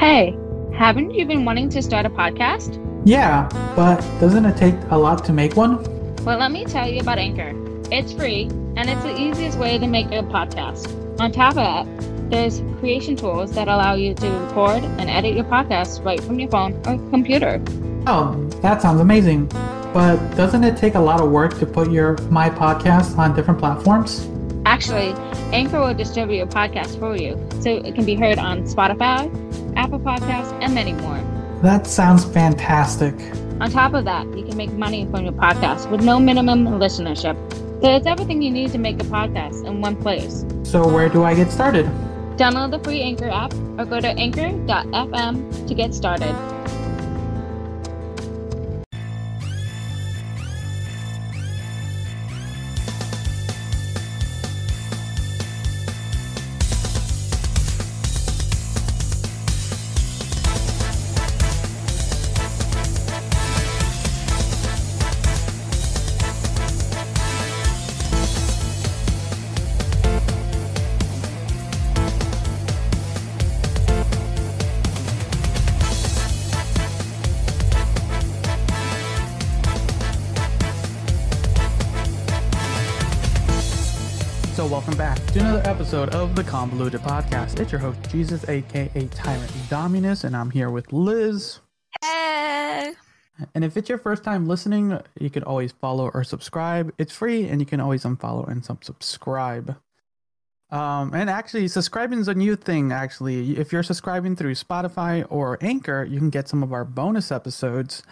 Hey, haven't you been wanting to start a podcast? Yeah, but doesn't it take a lot to make one? Well, let me tell you about Anchor. It's free, and it's the easiest way to make a podcast. On top of that, there's creation tools that allow you to record and edit your podcast right from your phone or computer. Oh, that sounds amazing. But doesn't it take a lot of work to put my podcast on different platforms? Actually, Anchor will distribute your podcast for you, so it can be heard on Spotify, Apple Podcasts, and many more. That sounds fantastic. On top of that, you can make money from your podcast with no minimum listenership. So it's everything you need to make a podcast in one place. So where do I get started? Download the free Anchor app or go to anchor.fm to get started. So welcome back to another episode of the Convoluted Podcast. It's your host, Jesus, aka Tyrant Dominus, and I'm here with Liz. Hey! And if it's your first time listening, you can always follow or subscribe. It's free, and you can always unfollow and subscribe. And actually, subscribing is a new thing, actually. If you're subscribing through Spotify or Anchor, you can get some of our bonus episodes.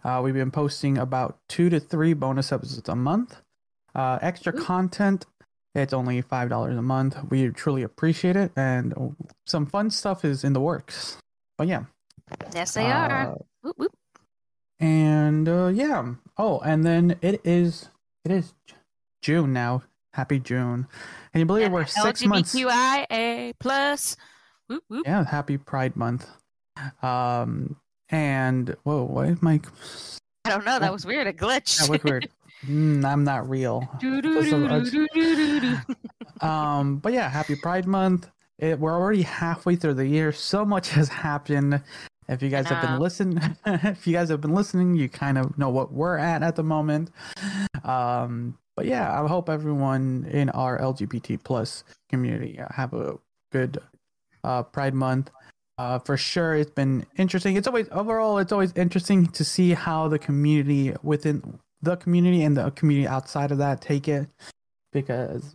We've been posting about 2 to 3 bonus episodes a month. Extra content. It's only $5 a month. We truly appreciate it, and some fun stuff is in the works. But yeah. Yes, they are. Whoop, whoop. And yeah. Oh, and then it is June now. Happy June. Can you believe we're 6 months? LGBTQIA plus. Whoop, whoop. Yeah, happy Pride Month. And whoa, why is my? I don't know. That was weird. A glitch. That was weird. I'm not real. But yeah, happy Pride Month. We're already halfway through the year. So much has happened. If you guys have been listening, you kind of know what we're at the moment. But yeah, I hope everyone in our LGBT plus community have a good Pride Month. For sure, it's been interesting. It's always interesting to see how the community within the community and the community outside of that take it, because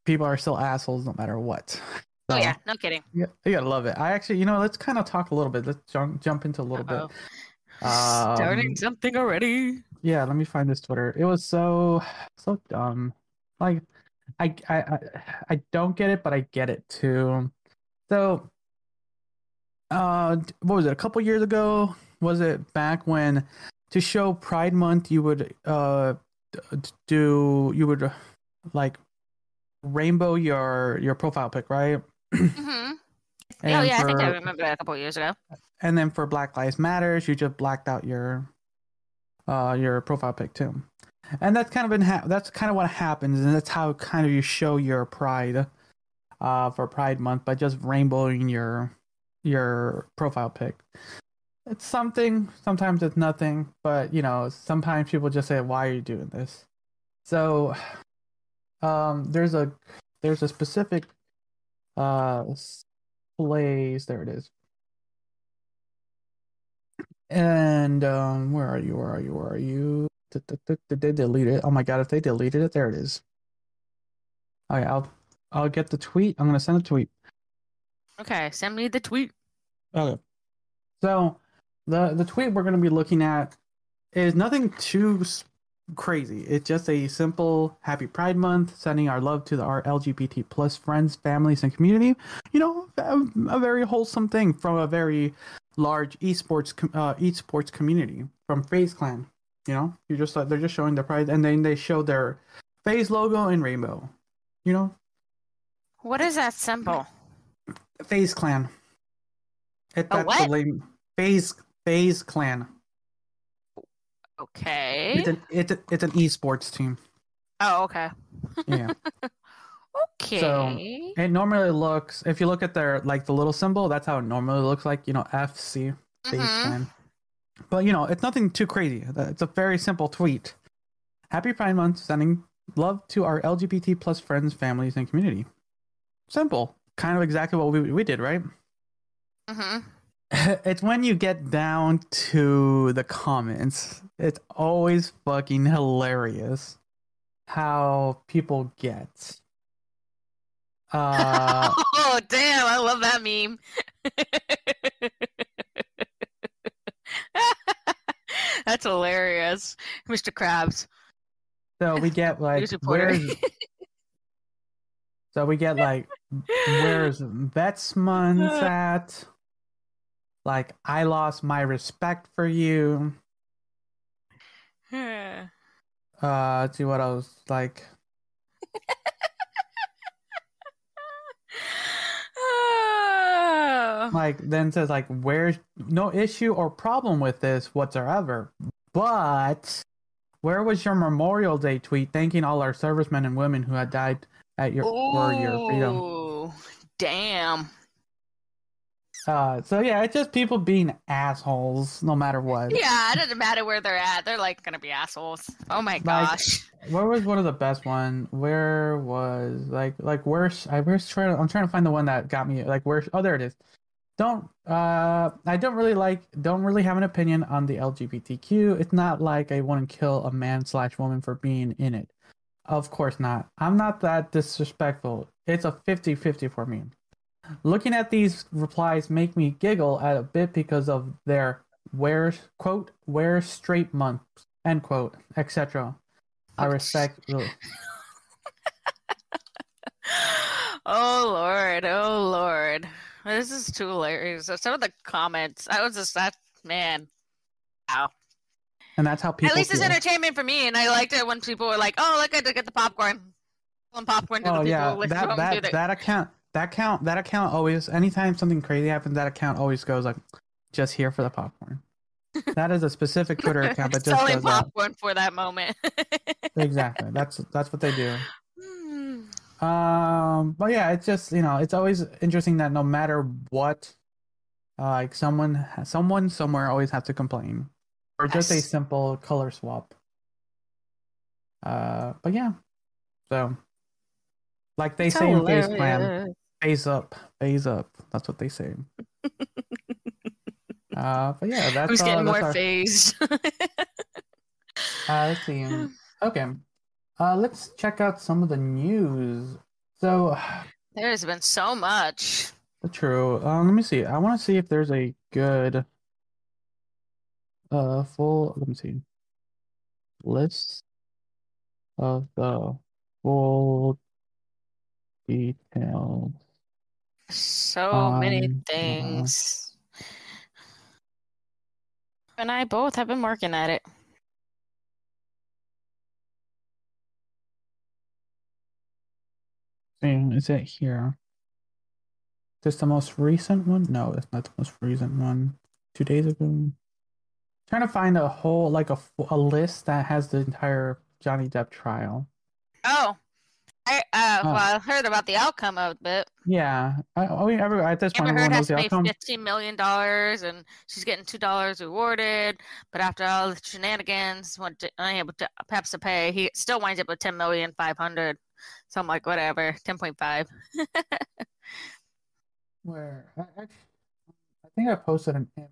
people are still assholes no matter what. So, yeah, no kidding. Yeah, you gotta love it. I actually, let's kind of talk a little bit. Let's jump into a little bit. Starting something already. Yeah, let me find this Twitter. It was so dumb. Like, I don't get it, but I get it too. So, what was it? A couple years ago? Was it back when, to show Pride Month, you would like rainbow your profile pic, right? Mm-hmm. I think I remember that a couple years ago. And then for Black Lives Matters, you just blacked out your profile pic too. And that's kind of what happens, and that's how kind of you show your pride for Pride Month, by just rainbowing your profile pic. It's something, sometimes it's nothing, but sometimes people just say, why are you doing this? So there's a specific place, there it is. And where are you? Did they delete it? Oh my god, if they deleted it, there it is. Okay, I'll get the tweet. I'm gonna send a tweet. Okay, send me the tweet. Okay. So the tweet we're going to be looking at is nothing too crazy. It's just a simple Happy Pride Month, sending our love to our LGBT plus friends, families, and community. A very wholesome thing from a very large esports community from FaZe Clan. They're just showing their pride, and then they show their FaZe logo in rainbow. What is that symbol? FaZe Clan. What? The FaZe Clan. Okay. It's an esports team. Oh, okay. Yeah. So Okay. it normally looks, if you look at their, like the little symbol, that's how it normally looks like, FC, face plan. But, it's nothing too crazy. It's a very simple tweet. Happy Pride Month, sending love to our LGBT plus friends, families, and community. Simple. Kind of exactly what we did, right? It's when you get down to the comments, it's always fucking hilarious how people get. Oh, damn. I love that meme. That's hilarious. Mr. Krabs. So we get like, where's Vets Month at? Like, I lost my respect for you. Let's see what else. Like, then it says like, where's no issue or problem with this whatsoever. But where was your Memorial Day tweet thanking all our servicemen and women who had died for your freedom? Oh, damn. So yeah, it's just people being assholes no matter what. Yeah, it doesn't matter where they're at. They're like gonna be assholes. Oh my gosh. Where was one of the best one? Where was I'm trying to find the one that got me there it is. I don't really have an opinion on the LGBTQ. It's not like I want to kill a man/woman for being in it. Of course not. I'm not that disrespectful. It's a 50-50 for me. Looking at these replies make me giggle at a bit because of their where's straight month, end quote, etc. I respect. Oh Lord. This is too hilarious. Some of the comments, man. Wow. And that's how people At least feel. it's entertainment for me, and I liked it when people were like, "Oh, look, I did get the popcorn." Popcorn to the people. That account always, anytime something crazy happens, that account always goes like, just here for the popcorn. That is a specific Twitter account that just selling does popcorn for that moment. Exactly. That's what they do. But yeah, it's just, it's always interesting that no matter what, like someone somewhere always has to complain, or just a simple color swap. But yeah, so like they say in Face Plan, phase up. That's what they say. But yeah, that's who's getting more phased. Let's see. Okay. Let's check out some of the news. So there's been so much. True. Let me see. I want to see if there's a good let me see. List of the full details. So many things. And I both have been working at it. Is it here? Is this the most recent one? No, it's not the most recent one. 2 days ago. Trying to find a whole, like a list that has the entire Johnny Depp trial. Oh, I heard about the outcome of it. Yeah, at this point, Amber Heard has to pay $15 million, and she's getting $2 rewarded. But after all the shenanigans, unable to perhaps to pay, he still winds up with $10,500,000. So I'm like, whatever, 10.5. Where I think I posted an image.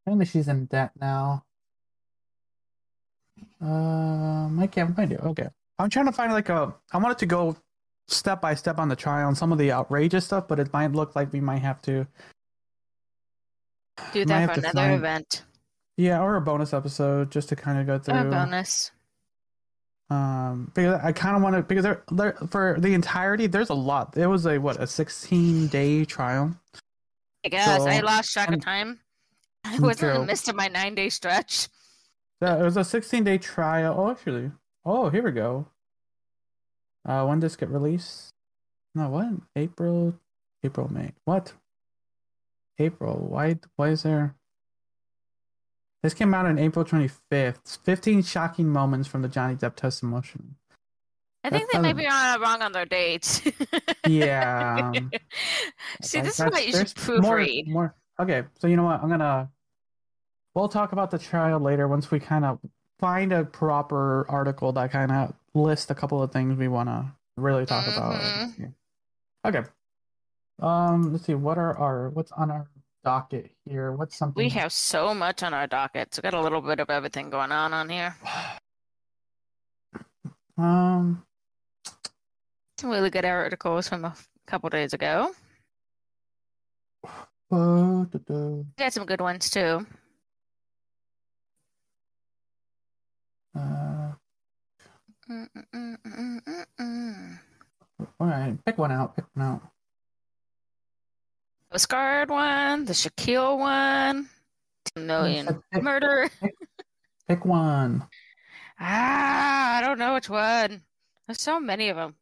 Apparently she's in debt now. I can't find it. Okay. I'm trying to find I wanted to go step by step on the trial and some of the outrageous stuff, but it might look like we might have to do that for another event. Yeah, or a bonus episode just to kind of go through. A bonus. Because I kind of want to, because there for the entirety, there's a lot. It was a 16-day trial. I guess I lost track of time. I was in the midst of my 9-day stretch. Yeah, it was a 16-day trial. Oh, actually. Oh, here we go. When does this get released? No, what? April, May. What? April. Why is there? This came out on April 25th. 15 shocking moments from the Johnny Depp testimony. I think they may be wrong on their dates. Yeah. See, this is why you should proofread. More. Okay, so you know what? We'll talk about the trial later once we kind of find a proper article that kind of lists a couple of things we want to really talk about. Okay. Let's see. What's on our docket here? What's something? We have so much on our docket. So we got a little bit of everything going on here. Some really good articles from a couple days ago. We got some good ones too. All right, pick one out. The Scarred one, the Shaquille one, 10 million murder. Pick one. I don't know which one. There's so many of them.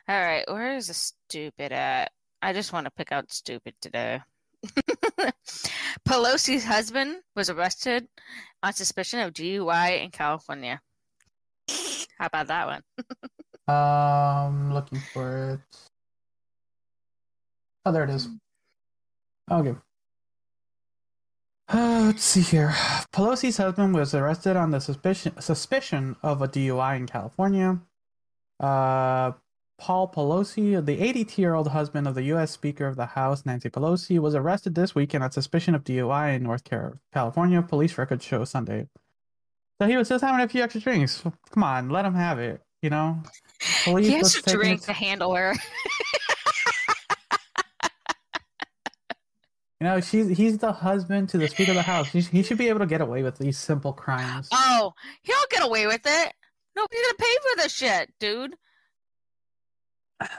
All right, where is the stupid at? I just want to pick out stupid today. Pelosi's husband was arrested on suspicion of DUI in California. How about that one? Looking for it. Oh, there it is. Okay. Let's see here. Pelosi's husband was arrested on the suspicion of a DUI in California. Paul Pelosi, the 82-year-old husband of the U.S. Speaker of the House, Nancy Pelosi, was arrested this weekend on suspicion of DUI in North California. Police records show Sunday. So he was just having a few extra drinks. Come on, let him have it. You know, police he has to drink to handle her. You know, he's the husband to the Speaker of the House. He should be able to get away with these simple crimes. Oh, he'll get away with it. Nobody's gonna pay for this shit, dude.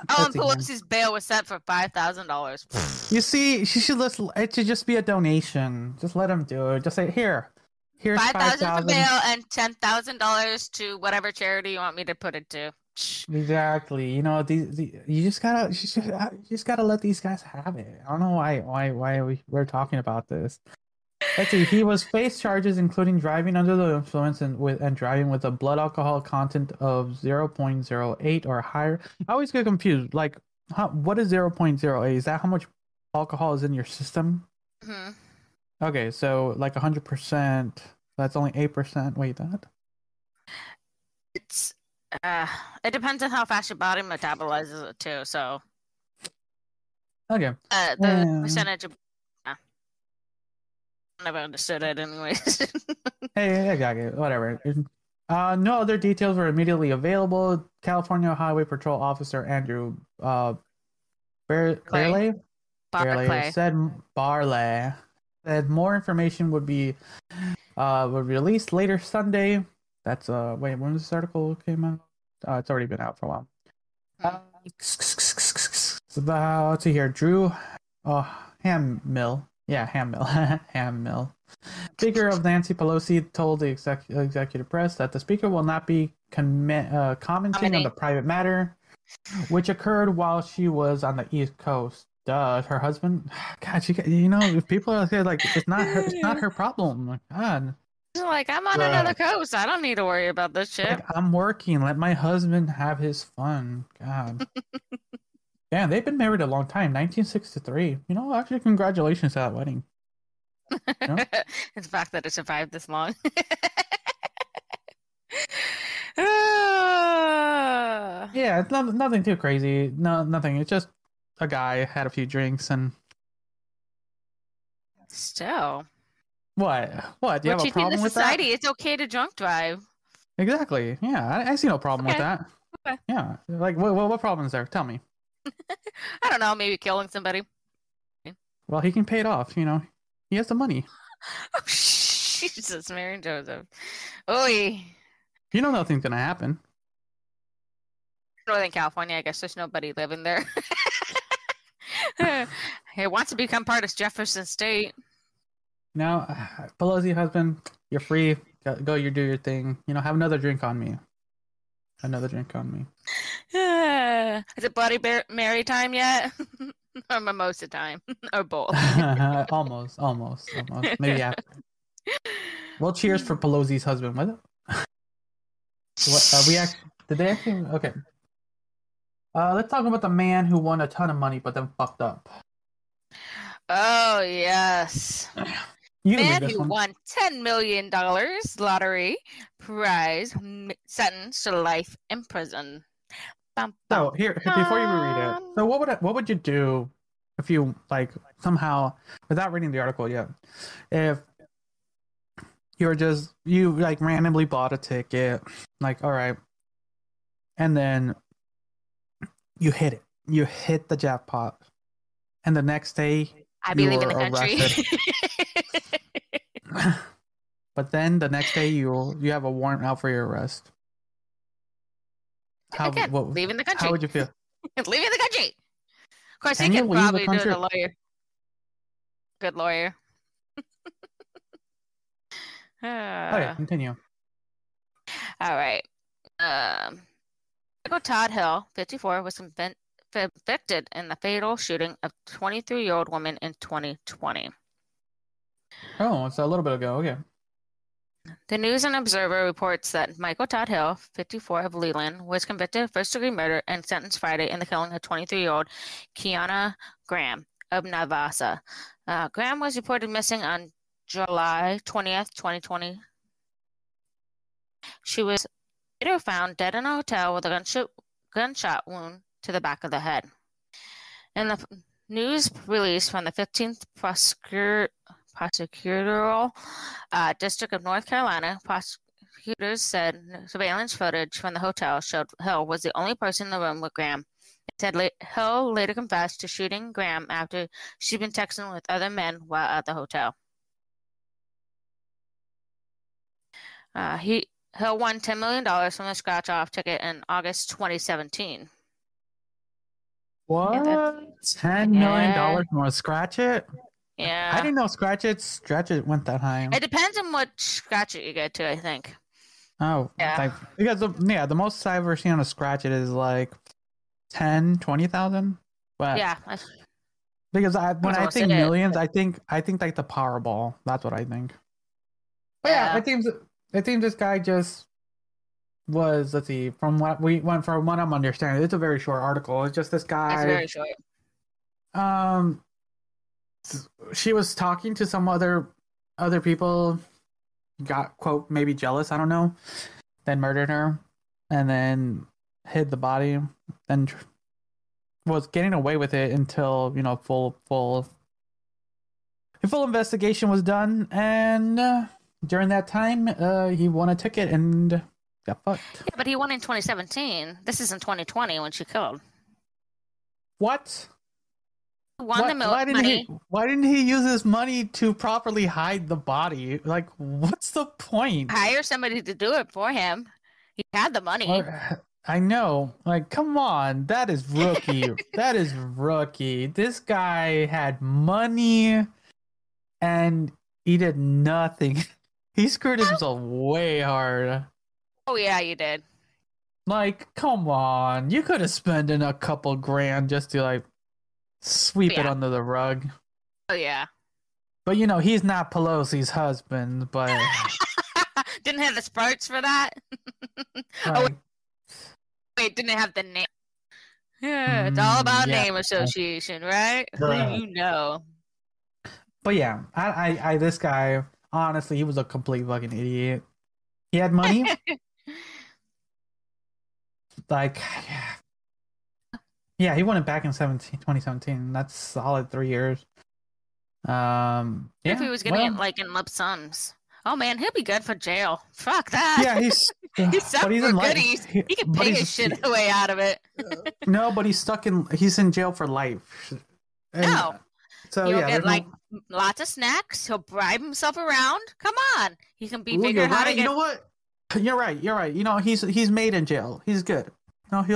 Oh, and Pelosi's bail was set for $5,000. You see, it should just be a donation. Just let him do it. Just say, here's $5,000 for bail and $10,000 to whatever charity you want me to put it to. Exactly. You know, you just gotta let these guys have it. I don't know why we're talking about this. Let's see. He was faced charges including driving under the influence and driving with a blood alcohol content of 0.08 or higher. I always get confused. Like, what is 0.08? Is that how much alcohol is in your system? Mm-hmm. Okay, so like 100%. That's only 8%. Wait, that? It's it depends on how fast your body metabolizes it too. So. Okay. The percentage of. I never understood it anyways. Hey, I got it. Whatever. No other details were immediately available. California Highway Patrol Officer Andrew Barley said more information would be released later Sunday. That's wait, when this article came out? It's already been out for a while. It's about, let's see here, Drew Hammill. Yeah, Hammill. Speaker of Nancy Pelosi told the executive press that the speaker will not be commenting on the private matter, which occurred while she was on the East Coast. Her husband. God, if people are like, it's not her problem. God. Like, I'm on another coast. I don't need to worry about this shit. Like, I'm working. Let my husband have his fun. God. Yeah, they've been married a long time, 1963. You know, actually, congratulations to that wedding. You know? It's the fact that it survived this long. Yeah, it's nothing too crazy. No, nothing. It's just a guy had a few drinks and. Still. What? Do you have a problem with society, that? It's okay to drunk drive. Exactly. Yeah, I see no problem with that. Okay. Yeah, like what problem is there? Tell me. I don't know. Maybe killing somebody. Well, he can pay it off. You know, he has the money. Oh, Jesus, Mary and Joseph. Oy. You know nothing's gonna happen. Northern California, I guess there's nobody living there. He wants to become part of Jefferson State. Now, Pelosi husband, you're free. Go, do your thing. You know, have another drink on me. Is it Bloody Mary time yet? Or mimosa time? Or both? Almost. Maybe after. Well, cheers for Pelosi's husband. What? Did they actually? Okay. Let's talk about the man who won a ton of money but then fucked up. Oh, yes. You can read Man this who one. won $10 million lottery prize sentenced to life in prison. Bum, bum, So here, before you read it, bum. so what would you do if you like somehow, without reading the article yet, if you like randomly bought a ticket, like all right, and then you hit the jackpot, and the next day I'd be you leaving were the country. arrested. But then the next day you have a warrant out for your arrest. Again, leaving the country. How would you feel? Leaving the country. Of course, Can he you could leave the probably do it country? a lawyer. Good lawyer. Okay, continue. All right. Michael Todd Hill, 54, was convicted in the fatal shooting of 23-year-old woman in 2020. Oh, it's a little bit ago. Okay. The News and Observer reports that Michael Todd Hill, 54, of Leland, was convicted of first-degree murder and sentenced Friday in the killing of 23-year-old Kiana Graham of Navassa. Graham was reported missing on July 20th, 2020. She was later found dead in a hotel with a gunshot wound to the back of the head. In the news release from the 15th prosecutorial district of North Carolina, prosecutors said surveillance footage from the hotel showed Hill was the only person in the room with Graham. It said Hill later confessed to shooting Graham after she'd been texting with other men while at the hotel. Hill won $10 million from the scratch-off ticket in August 2017. What? $10 million more Scratch It? Yeah. I didn't know Scratch It went that high. It depends on what Scratch It you get to, I think. Oh, yeah. Because the most I've ever seen on a Scratch It is like 10, 20,000. But yeah. Because when I think millions, I think like the Powerball. That's what I think. But yeah, it seems this guy just was, let's see, from what I'm understanding, it's a very short article. It's just this guy. It's very short. She was talking to some other people, got, quote, maybe jealous, I don't know, then murdered her, and then hid the body, then was getting away with it until, you know, full investigation was done, and during that time, he won a ticket and got fucked. Yeah, but he won in 2017. This is in 2020 when she killed. What? Why didn't he use his money to properly hide the body? Like, what's the point? Hire somebody to do it for him. He had the money. I know. Like, come on. That is rookie. That is rookie. This guy had money and he did nothing. He screwed himself way hard. Oh, yeah, you did. Like, come on. You could have spent in a couple grand just to, like, sweep it under the rug. Oh, yeah. But, you know, he's not Pelosi's husband, but... Didn't have the sparks for that? Oh, wait, didn't have the name. Yeah, it's all about name association, right? Who you know. But yeah, I this guy, honestly, he was a complete fucking idiot. He had money. Like, yeah, he won it back in 2017. That's solid 3 years. If he was getting it like in lump sums. Oh man, he'll be good for jail. Fuck that. Yeah, he's for goodies. He can pay his shit way out of it. No, but he's in jail for life. No. So he'll get like lots of snacks. He'll bribe himself around. Come on, he can be figure out how to get. You know what? You're right. You know, he's made in jail. He's good. No, he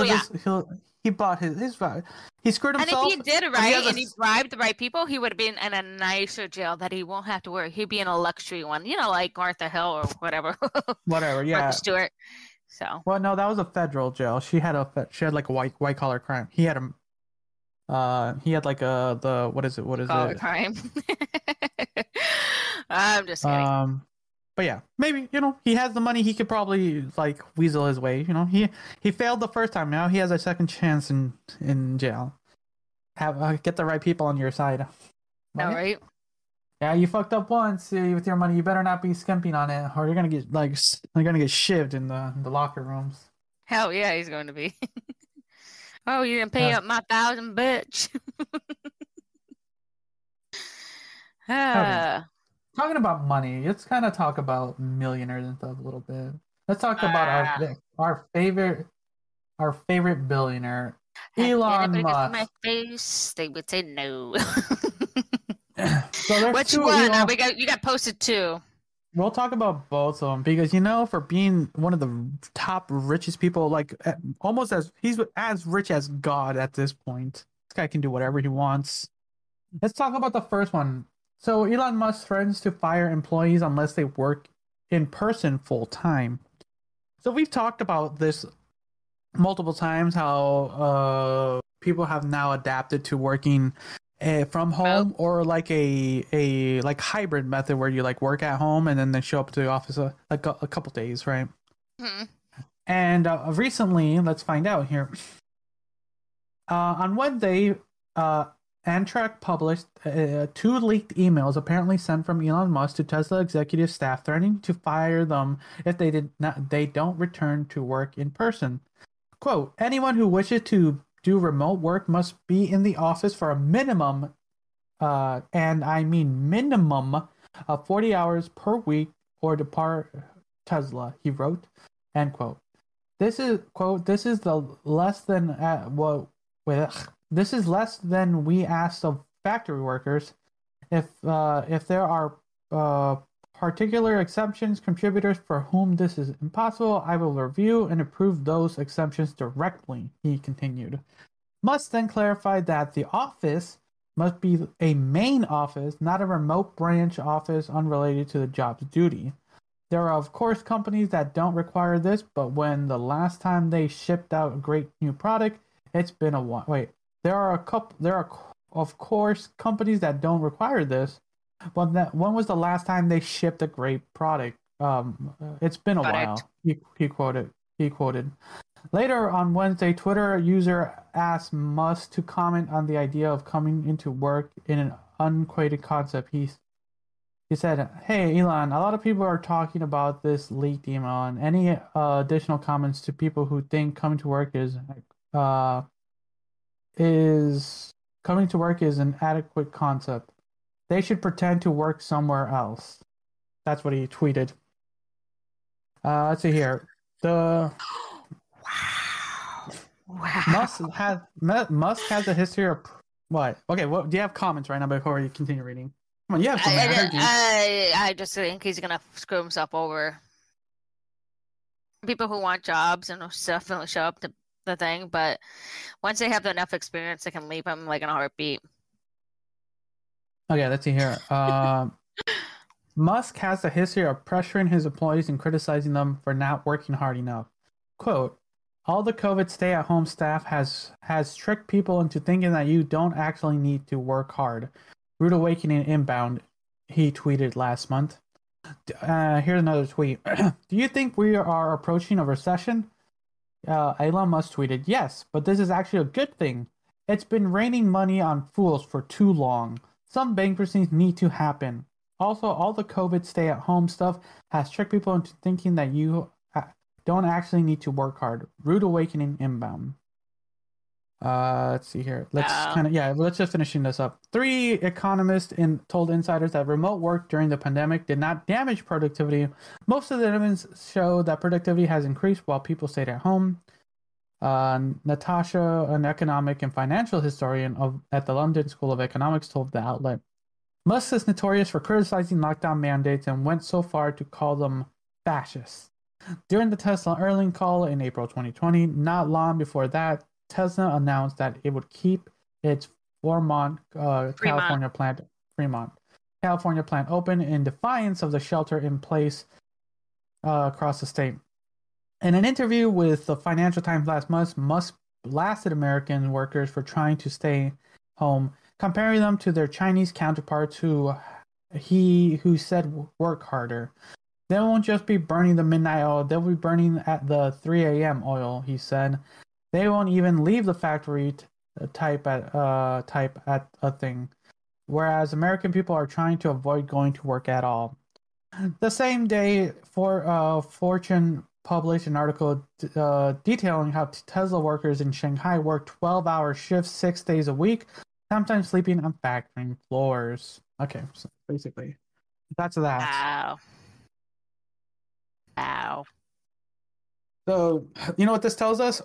bought his he screwed himself. And if he did it right and he bribed the right people, he would have been in a nicer jail that he won't have to worry. He'd be in a luxury one, you know, like Martha Hill or whatever. Whatever, yeah. Martha Stewart. So. Well, no, that was a federal jail. She had like a white collar crime. He had like what is it? Collar crime. I'm just kidding. But yeah, maybe, he has the money. He could probably like weasel his way. He failed the first time. Now he has a second chance in jail. Have get the right people on your side. All right. Yeah, you fucked up once with your money. You better not be skimping on it, or you're gonna get shivved in the locker rooms. Hell yeah, he's going to be. Oh, you didn't pay up my 1,000, bitch. Okay. Talking about money, let's kind of talk about millionaires and stuff a little bit. Let's talk about our favorite billionaire, Elon Musk. My face, they would say no. So there's which two one? Elon... You got posted two. We'll talk about both of them because for being one of the top richest people, like almost he's as rich as God at this point. This guy can do whatever he wants. Let's talk about the first one. So Elon Musk threatens to fire employees unless they work in person full time. So we've talked about this multiple times, how people have now adapted to working from home or like a hybrid method where you like work at home and then they show up to the office like a couple days, right? Mm-hmm. And recently, let's find out here. On Wednesday, Amtrak published 2 leaked emails apparently sent from Elon Musk to Tesla executive staff threatening to fire them if they don't return to work in person. Quote, anyone who wishes to do remote work must be in the office for a minimum, and I mean minimum, of 40 hours per week or depart Tesla, he wrote, end quote. This is less than this is less than we asked of factory workers. If there are particular exceptions, contributors for whom this is impossible, I will review and approve those exceptions directly, he continued. Musk then clarified that the office must be a main office, not a remote branch office unrelated to the job's duty. There are, of course, companies that don't require this, but when the last time they shipped out a great new product, it's been a while. Wait, there are, of course, companies that don't require this, but when was the last time they shipped a great product? It's been a while. He quoted. Later on Wednesday, Twitter user asked Musk to comment on the idea of coming into work in an unquoted concept. He said, "Hey Elon, a lot of people are talking about this leaked email, and any additional comments to people who think coming to work is an adequate concept. They should pretend to work somewhere else." That's what he tweeted. Let's see here. Wow. Musk has a history of what? Okay, do you have comments right now before you continue reading? Come on, you have something. I just think he's gonna screw himself over. People who want jobs and stuff will show up to the thing, but once they have enough experience, they can leave him like in a heartbeat. Okay, let's see here. Musk has a history of pressuring his employees and criticizing them for not working hard enough. Quote, all the COVID stay-at-home staff has tricked people into thinking that you don't actually need to work hard. Rude awakening inbound, he tweeted last month. Here's another tweet. Do you think we are approaching a recession? Elon Musk tweeted, yes, but this is actually a good thing. It's been raining money on fools for too long. Some bankruptcies need to happen. Also, all the COVID stay-at-home stuff has tricked people into thinking that you don't actually need to work hard. Rude awakening inbound. Let's see here. Let's just finishing this up. 3 economists told insiders that remote work during the pandemic did not damage productivity. Most of the evidence show that productivity has increased while people stayed at home. Natasha, an economic and financial historian at the London School of Economics, told the outlet, Musk is notorious for criticizing lockdown mandates and went so far to call them fascist. During the Tesla earnings call in April 2020, not long before that, Tesla announced that it would keep its Fremont, California plant open in defiance of the shelter-in-place across the state. In an interview with the Financial Times last month, Musk blasted American workers for trying to stay home, comparing them to their Chinese counterparts who said work harder. They won't just be burning the midnight oil, they'll be burning at the 3 a.m. oil, he said. They won't even leave the factory type at a thing. Whereas American people are trying to avoid going to work at all. The same day, Fortune published an article detailing how Tesla workers in Shanghai work 12-hour shifts 6 days a week, sometimes sleeping on factory floors. Okay, so basically, that's that. Wow. Wow. So, you know what this tells us?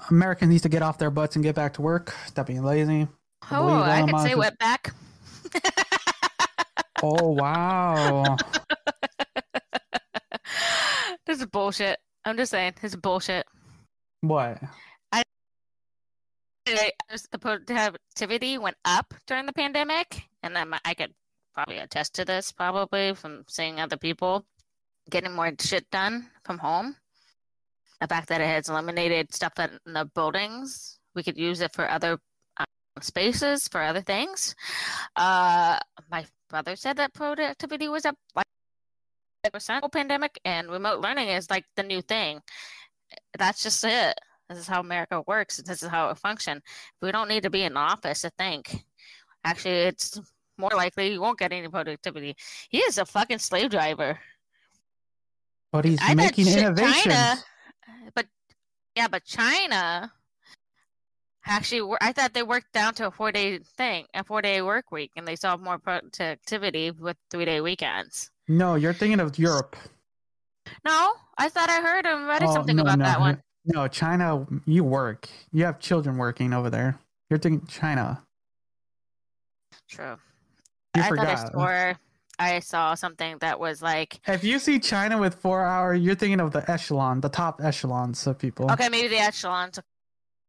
America needs to get off their butts and get back to work. Stop being lazy. Oh, I could say wetback. Oh, wow. This is bullshit. I'm just saying, this is bullshit. What? The productivity went up during the pandemic, and then I could probably attest to this probably from seeing other people getting more shit done from home. The fact that it has eliminated stuff in the buildings, we could use it for other spaces, for other things. My brother said that productivity was up like 5% pandemic, and remote learning is like the new thing. That's just it. This is how America works. This is how it functions. We don't need to be in the office to think. Actually, it's more likely you won't get any productivity. He is a fucking slave driver. But he's making innovations. But China actually, I thought they worked down to a 4-day work week, and they saw more productivity with 3-day weekends. No, you're thinking of Europe. No, I thought I heard him read something about that one. No, China, you work. You have children working over there. You're thinking China. True. You forgot. I saw something that was like... If you see China with 4 hours, you're thinking of the top echelons of people. Okay, maybe the echelons.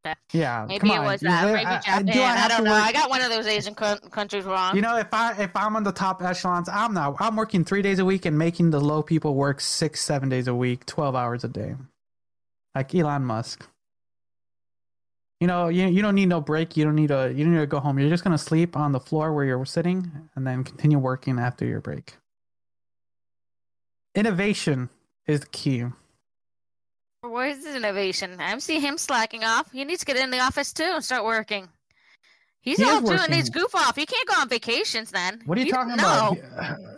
Okay. Yeah, maybe it was that. Maybe Japan. I don't know. I got one of those Asian countries wrong. You know, if I'm on the top echelons, I'm working 3 days a week and making the low people work 6-7 days a week, 12 hours a day. Like Elon Musk. You know, you don't need no break. You don't need to go home. You're just gonna sleep on the floor where you're sitting and then continue working after your break. Innovation is the key. What is innovation? I'm seeing him slacking off. He needs to get in the office too and start working. He's all doing his goof off. He can't go on vacations then. What are you talking about?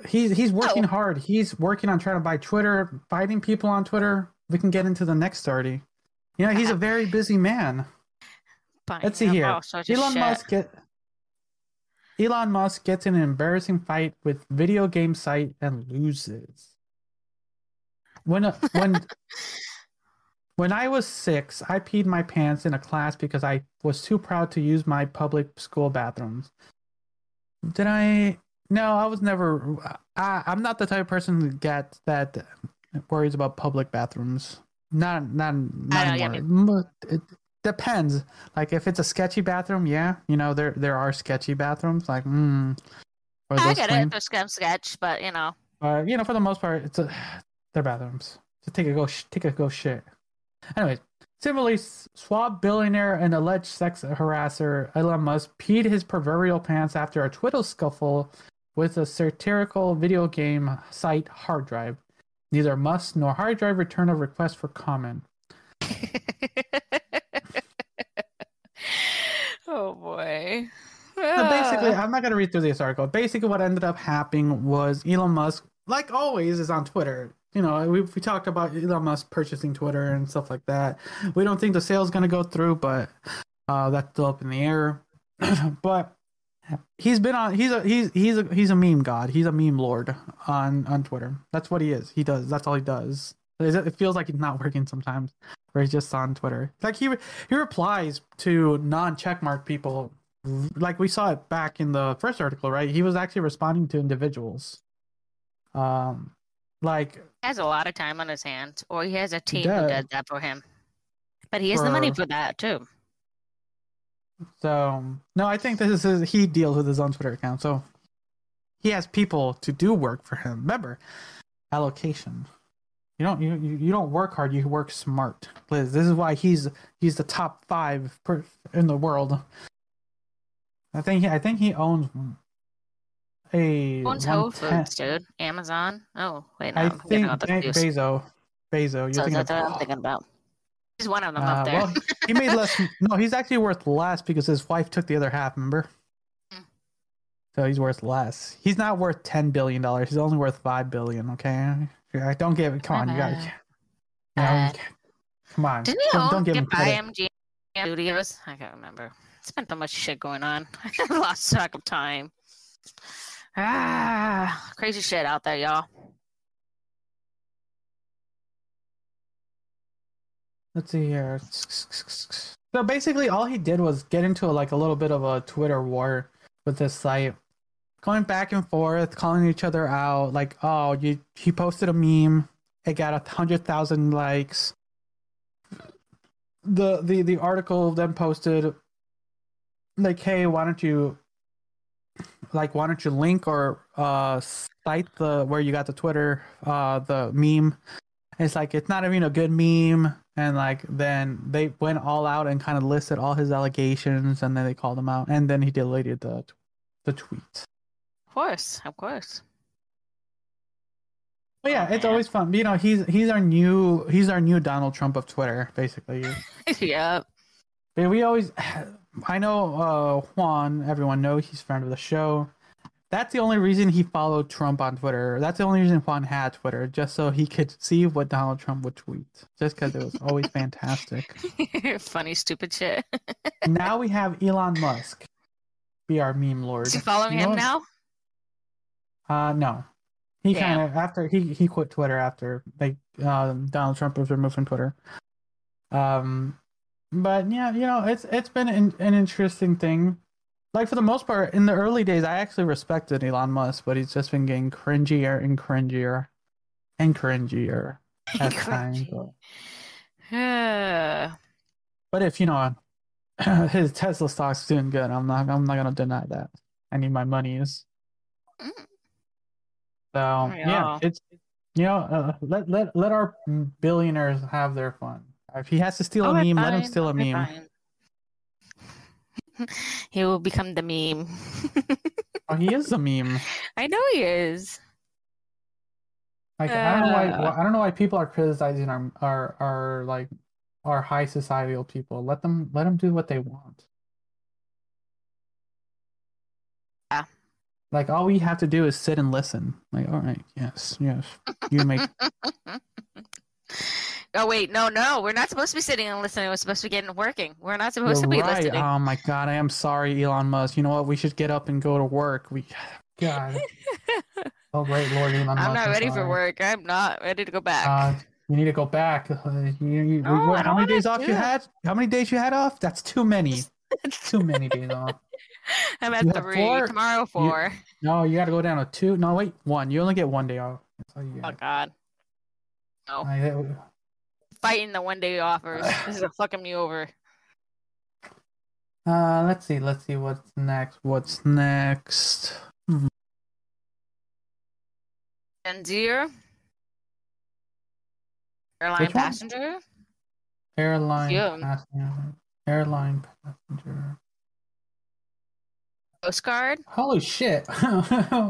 He's working hard. He's working on trying to buy Twitter, fighting people on Twitter. We can get into the next story. You know, he's a very busy man. Let's see here. Elon Musk gets in an embarrassing fight with video game site and loses. When I was 6, I peed my pants in a class because I was too proud to use my public school bathrooms. Did I? No, I was never. I'm not the type of person that worries about public bathrooms. Not anymore. It depends. Like if it's a sketchy bathroom, yeah, you know there are sketchy bathrooms. Like I get it. There's some sketch, but you know. You know, for the most part, they're bathrooms. Just take a go shit. Anyways, similarly, swab billionaire and alleged sex harasser Elon Musk peed his proverbial pants after a Twitter scuffle with a satirical video game site hard drive. Neither Musk nor hard drive return a request for comment. Oh boy. So basically, I'm not going to read through this article. Basically, what ended up happening was Elon Musk, like always, is on Twitter. You know, we talked about Elon Musk purchasing Twitter and stuff like that. We don't think the sale is going to go through, but that's still up in the air. But he's a meme god. He's a meme lord on Twitter. That's what he is. He does. That's all he does. It feels like he's not working sometimes, where he's just on Twitter. Like he replies to non-checkmark people. Like we saw it back in the first article, right? He was actually responding to individuals. Like he has a lot of time on his hands, or he has a team who does that for him. But he has the money for that too. So no, I think he deals with his own Twitter account, so he has people to do work for him. Remember, allocation. You don't work hard. You work smart, Liz. This is why he's the top 5 in the world. I think he owns. Owns Whole Foods, dude. Amazon. Oh, wait, no. I I'm thinking think about the news. Bezos. You're So thinking that's of. what I'm thinking about. He's one of them up there. Well, he made less. No, he's actually worth less because his wife took the other half. Remember? So he's worth less. He's not worth $10 billion. He's only worth $5 billion. Okay, don't give it. Come on, you got. Come on. Didn't he don't give him credit. IMG Studios? I can't remember. It's been so much shit going on. I lost track of time. Crazy shit out there, y'all. Let's see here. So basically, all he did was get into a little bit of a Twitter war with this site, going back and forth, calling each other out. Like, oh, he posted a meme, it got 100,000 likes. The article then posted, like, hey, why don't you link or cite where you got the Twitter the meme. It's like, it's not even a good meme. And then they went all out and kind of listed all his allegations, and then they called him out, and then he deleted the tweet. Of course. But yeah, it's always fun. He's our new Donald Trump of Twitter, basically. Yeah. But I know Juan. Everyone knows he's a friend of the show. That's the only reason he followed Trump on Twitter. That's the only reason Juan had Twitter, just so he could see what Donald Trump would tweet. Just because it was always fantastic. Funny, stupid shit. Now we have Elon Musk be our meme lord. Is he following him now? No. He kind of after he quit Twitter after Donald Trump was removed from Twitter. But yeah, it's been an interesting thing. Like, for the most part, in the early days, I actually respected Elon Musk, but he's just been getting cringier and cringier and cringier as time goes. But if his Tesla stock's doing good, I'm not gonna deny that. I need my monies. So yeah, it's let our billionaires have their fun. If he has to steal a meme, let him steal a meme. Fine. He will become the meme. Oh, he is a meme. I know he is. Like, I don't know why people are criticizing our high societal people. Let them do what they want. Yeah. Like, all we have to do is sit and listen. Like, all right, yes, you make. Oh wait, no, we're not supposed to be sitting and listening. We're supposed to be getting working. We're not supposed to be listening. Oh my God, I am sorry, Elon Musk. You know what? We should get up and go to work. God. Oh great Lord, Elon Musk. I'm not ready for work. I'm not ready to go back. You need to go back. How many days off you had? How many days you had off? That's too many. Too many days off. I'm at 3. Tomorrow 4. No, you got to go down to 2. No, wait, 1. You only get 1 day off. That's all you get. Oh God. No. Fighting the 1 day offers. This is fucking me over. Let's see what's next. Anzir? Airline passenger? Airline passenger. Coast Guard? Holy shit.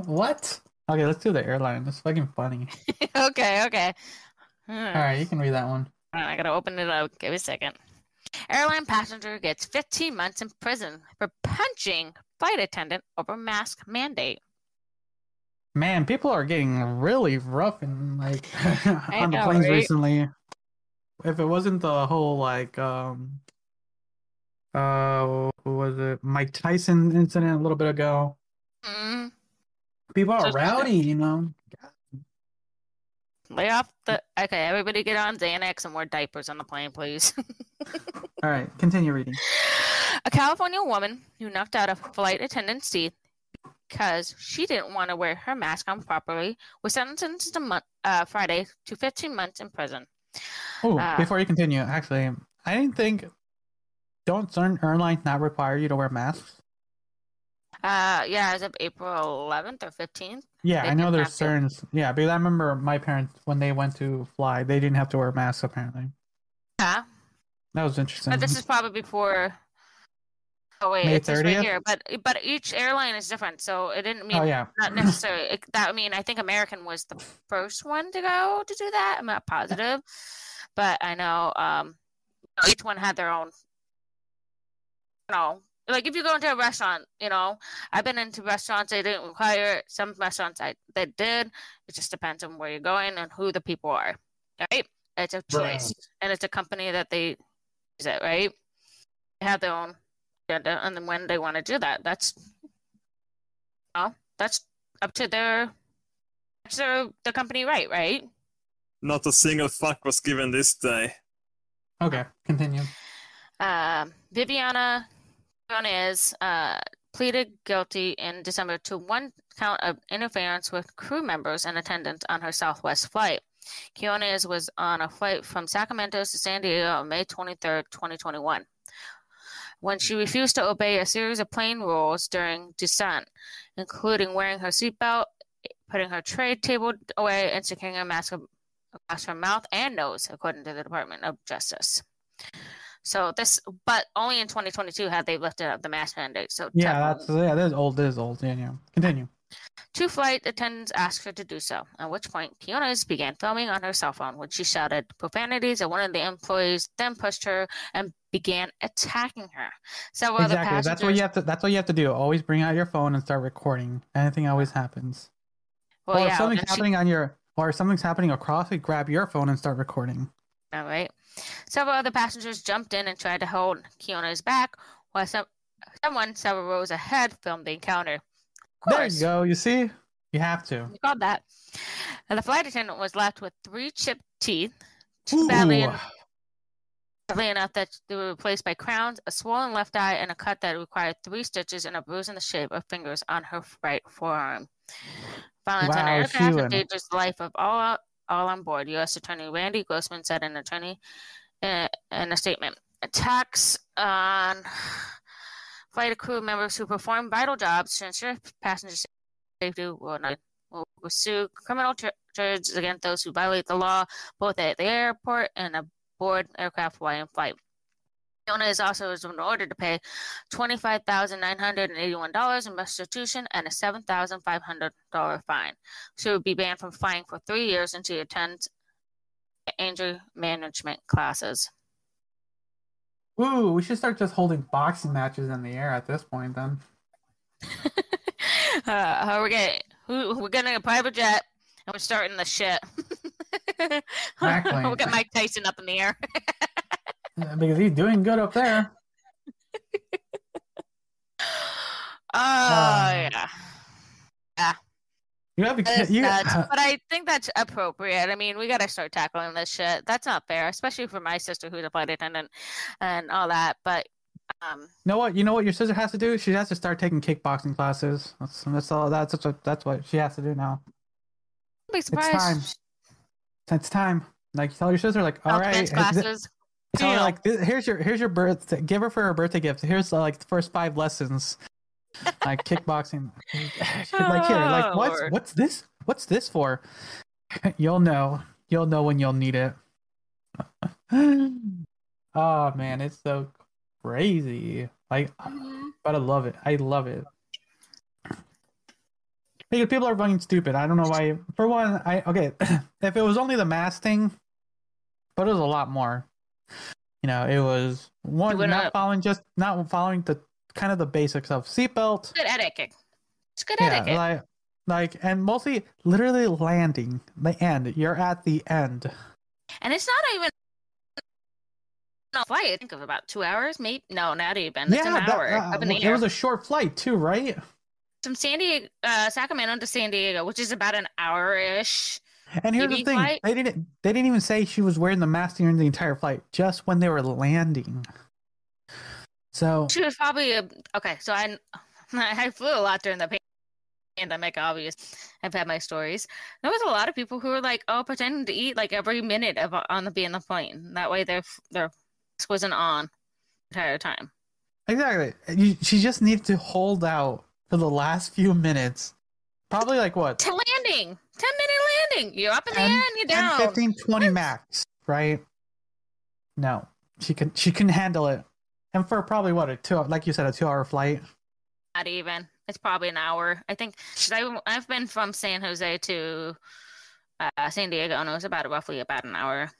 What? Okay, let's do the airline. That's fucking funny. Okay. Alright, you can read that one. I gotta open it up. Give me a second. Airline passenger gets 15 months in prison for punching flight attendant over mask mandate. Man, people are getting really rough and on the planes right? recently. If it wasn't the whole what was it? Mike Tyson incident a little bit ago. Mm-hmm. People are rowdy, Lay off the. Okay, everybody get on Xanax and wear diapers on the plane, please. All right, continue reading. A California woman who knocked out a flight attendant's teeth because she didn't want to wear her mask on properly was sentenced Friday to 15 months in prison. Oh, before you continue, actually, I didn't think. Don't certain airlines not require you to wear masks? Yeah, as of April 11th or 15th. Yeah, I know there's certain. Yeah, because I remember my parents, when they went to fly, they didn't have to wear masks, apparently. Yeah. That was interesting. But this is probably before Oh wait, May it says right 30th? here, but each airline is different, so it didn't mean Oh yeah. not necessarily. I mean, I think American was the first one to go to do that. I'm not positive, but I know each one had their own. Like if you go into a restaurant, I've been into restaurants they didn't require it. Some restaurants they did. It just depends on where you're going and who the people are. Right? It's a choice, and it's a company that they use it. Right? They have their own agenda, and then when they want to do that, that's up to the company, right? Not a single fuck was given this day. Okay, continue. Viviana Gomez pleaded guilty in December to one count of interference with crew members and attendants on her Southwest flight. Quinones was on a flight from Sacramento to San Diego on May 23rd, 2021. When she refused to obey a series of plane rules during descent, including wearing her seatbelt, putting her tray table away, and securing a mask across her mouth and nose, according to the Department of Justice. So but only in 2022 had they lifted up the mask mandate. So that is old. Yeah. Continue. Two flight attendants asked her to do so, at which point Quinones began filming on her cell phone when she shouted profanities at one of the employees, then pushed her and began attacking her. Several other passengers... That's what you have to do. Always bring out your phone and start recording. Anything always happens. Well, or if something's happening across, you grab your phone and start recording. All right. Several other passengers jumped in and tried to hold Quinones back, while someone several rows ahead filmed the encounter. There you go. You see? You have to. You got that. And the flight attendant was left with 3 chipped teeth, badly enough that they were replaced by crowns, a swollen left eye, and a cut that required 3 stitches and a bruise in the shape of fingers on her right forearm. Violence on aircraft endangers the life of all on board, U.S. Attorney Randy Grossman said in a statement. Attacks on flight crew members who perform vital jobs to ensure passenger safety will pursue criminal charges against those who violate the law, both at the airport and aboard aircraft while in flight. Quinones also was ordered to pay $25,981 in restitution and a $7,500 fine. She would be banned from flying for 3 years until she attends injury management classes. Ooh, we should start just holding boxing matches in the air at this point, then. We're getting a private jet, and we're starting the shit. Exactly. We'll get Mike Tyson up in the air. Because he's doing good up there. Yeah. But I think that's appropriate. I mean, we got to start tackling this shit. That's not fair, especially for my sister who's a flight attendant and all that. But you know what your sister has to do? She has to start taking kickboxing classes. That's all. That's what she has to do now. I'll be surprised. It's time. Like, tell your sister, like, all right. Classes. Tell her, like, here's your birthday. Give her for her birthday gift. Here's like the first 5 lessons. Like kickboxing. Like, here, like, what's this? What's this for? You'll know when you'll need it. Oh man, it's so crazy. Like, but I love it. Because people are fucking stupid. I don't know why. For one, if it was only the mask thing, but it was a lot more. It was one not following the kind of the basics of seatbelt. Good etiquette. It's good etiquette. And mostly literally landing. The end. You're at the end. And it's not even a flight. I think of about 2 hours, maybe. No, not even. It's an hour up in the air. It was a short flight too, right? From Sacramento to San Diego, which is about an hour-ish. And here's the thing: they didn't even say she was wearing the mask during the entire flight, just when they were landing. So she was probably okay. So I flew a lot during the pandemic. Obvious, I've had my stories. There was a lot of people who were like, "Oh, pretending to eat like every minute on the plane. That way, their mask wasn't on the entire time." Exactly. She just needs to hold out for the last few minutes. Probably like what? To landing. 10-minute landing. You're up in the air and you're down. 15, 20 max, right? No. She can handle it. And for probably what, like you said, a 2-hour flight? Not even. It's probably an hour. I think, 'cause I've been from San Jose to San Diego, and it was roughly about an hour,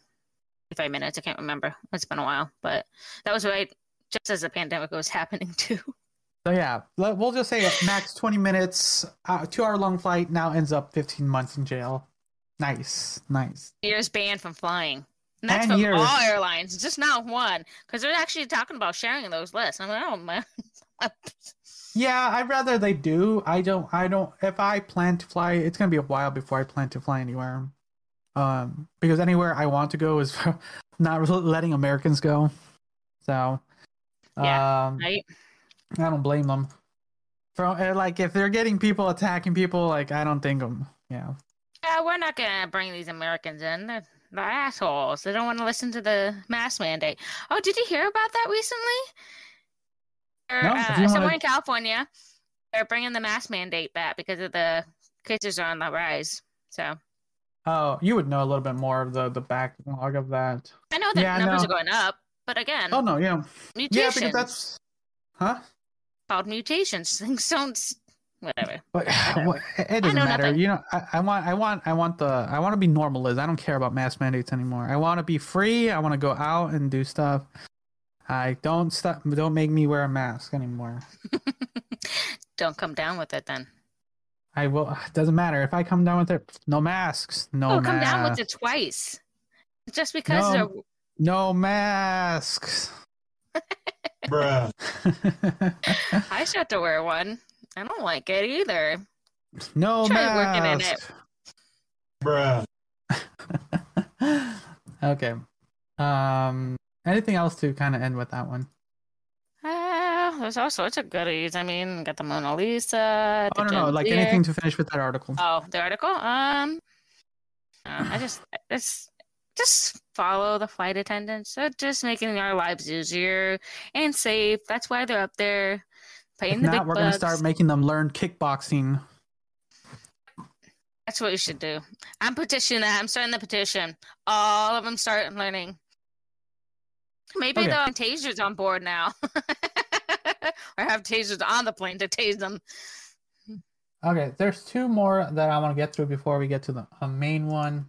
55 minutes. I can't remember. It's been a while, but that was right just as the pandemic was happening too. So yeah, we'll just say max 20 minutes, 2-hour long flight now ends up 15 months in jail. Nice. Years banned from flying. And that's 10 from years. all airlines, just not one. Because they're actually talking about sharing those lists. I'm like, oh man. Yeah, I'd rather they do. I don't. If I plan to fly, it's gonna be a while before I plan to fly anywhere. Because anywhere I want to go is not letting Americans go. So, yeah, right. I don't blame them. Like if they're getting people attacking people, like I don't think them. Yeah. Yeah, we're not gonna bring these Americans in. They're assholes. They don't want to listen to the mask mandate. Oh, did you hear about that recently? No. Somewhere in California, they're bringing the mask mandate back because of the cases are on the rise. So. Oh, you would know a little bit more of the backlog of that. I know that numbers are going up, but again. Oh no, yeah. Mutations. Yeah, because that's. Huh? Called mutations. Things don't. Whatever. But it doesn't matter. Nothing. You know, I want to be normal, Liz. I don't care about mask mandates anymore. I want to be free. I want to go out and do stuff. Don't make me wear a mask anymore. Don't come down with it then. I will. It doesn't matter if I come down with it. No masks. No. Come down with it twice. Just because no masks. Bruh. I should have to wear one. I don't like it either. No mask. Working in it. Bruh. Okay. Anything else to kind of end with that one? There's all sorts of goodies. I mean, got the Mona Lisa. No. Like anything to finish with that article. Oh, the article? I just follow the flight attendants. They're just making our lives easier and safe. That's why they're up there paying the big bucks. We're going to start making them learn kickboxing. That's what you should do. I'm petitioning that. I'm starting the petition. All of them start learning. Maybe they'll have tasers on board now. Or have tasers on the plane to tase them. Okay, there's 2 more that I want to get through before we get to the main one.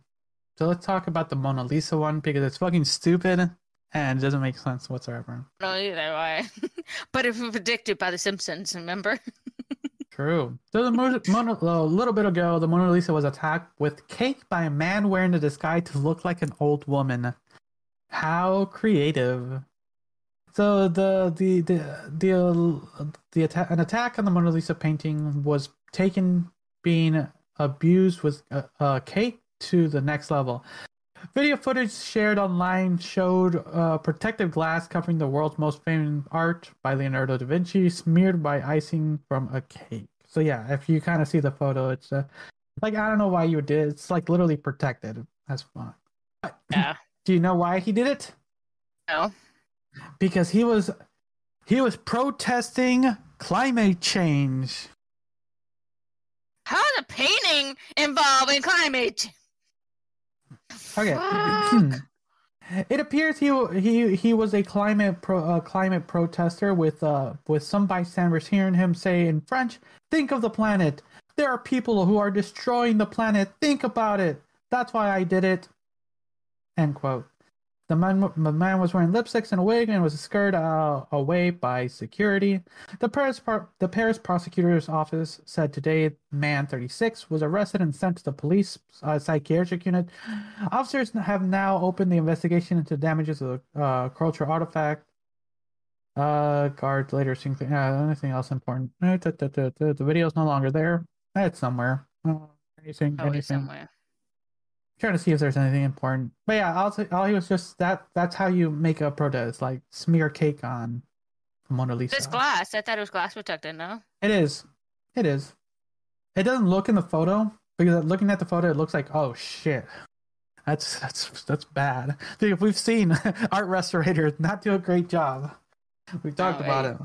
So let's talk about the Mona Lisa one because it's fucking stupid and it doesn't make sense whatsoever. No, either way. But it was predicted by The Simpsons, remember? True. So a little bit ago, the Mona Lisa was attacked with cake by a man wearing a disguise to look like an old woman. How creative! So an attack on the Mona Lisa painting was being abused with a cake to the next level. Video footage shared online showed protective glass covering the world's most famous art by Leonardo da Vinci, smeared by icing from a cake. So yeah, if you kind of see the photo, it's like I don't know why you did. It's like literally protected. That's fine. Yeah. Do you know why he did it? No. Because he was protesting climate change. How is a painting involved in climate change? Okay. It appears he was a climate protester with some bystanders hearing him say in French, "Think of the planet. There are people who are destroying the planet. Think about it. That's why I did it." End quote. The man was wearing lipsticks and a wig and was scared away by security. The Paris prosecutor's office said today man 36 was arrested and sent to the police psychiatric unit. Officers have now opened the investigation into damages of the cultural artifact. Guards later seeing anything else important. The video is no longer there. It's somewhere. Anything somewhere. Trying to see if there's anything important, but yeah, all he was just that's how you make a protest, like smear cake on Mona Lisa. It's glass. I thought it was glass protected. No, it is. It doesn't look in the photo because looking at the photo, it looks like, oh shit, that's bad. Dude, we've seen art restorators not do a great job. We've talked about it.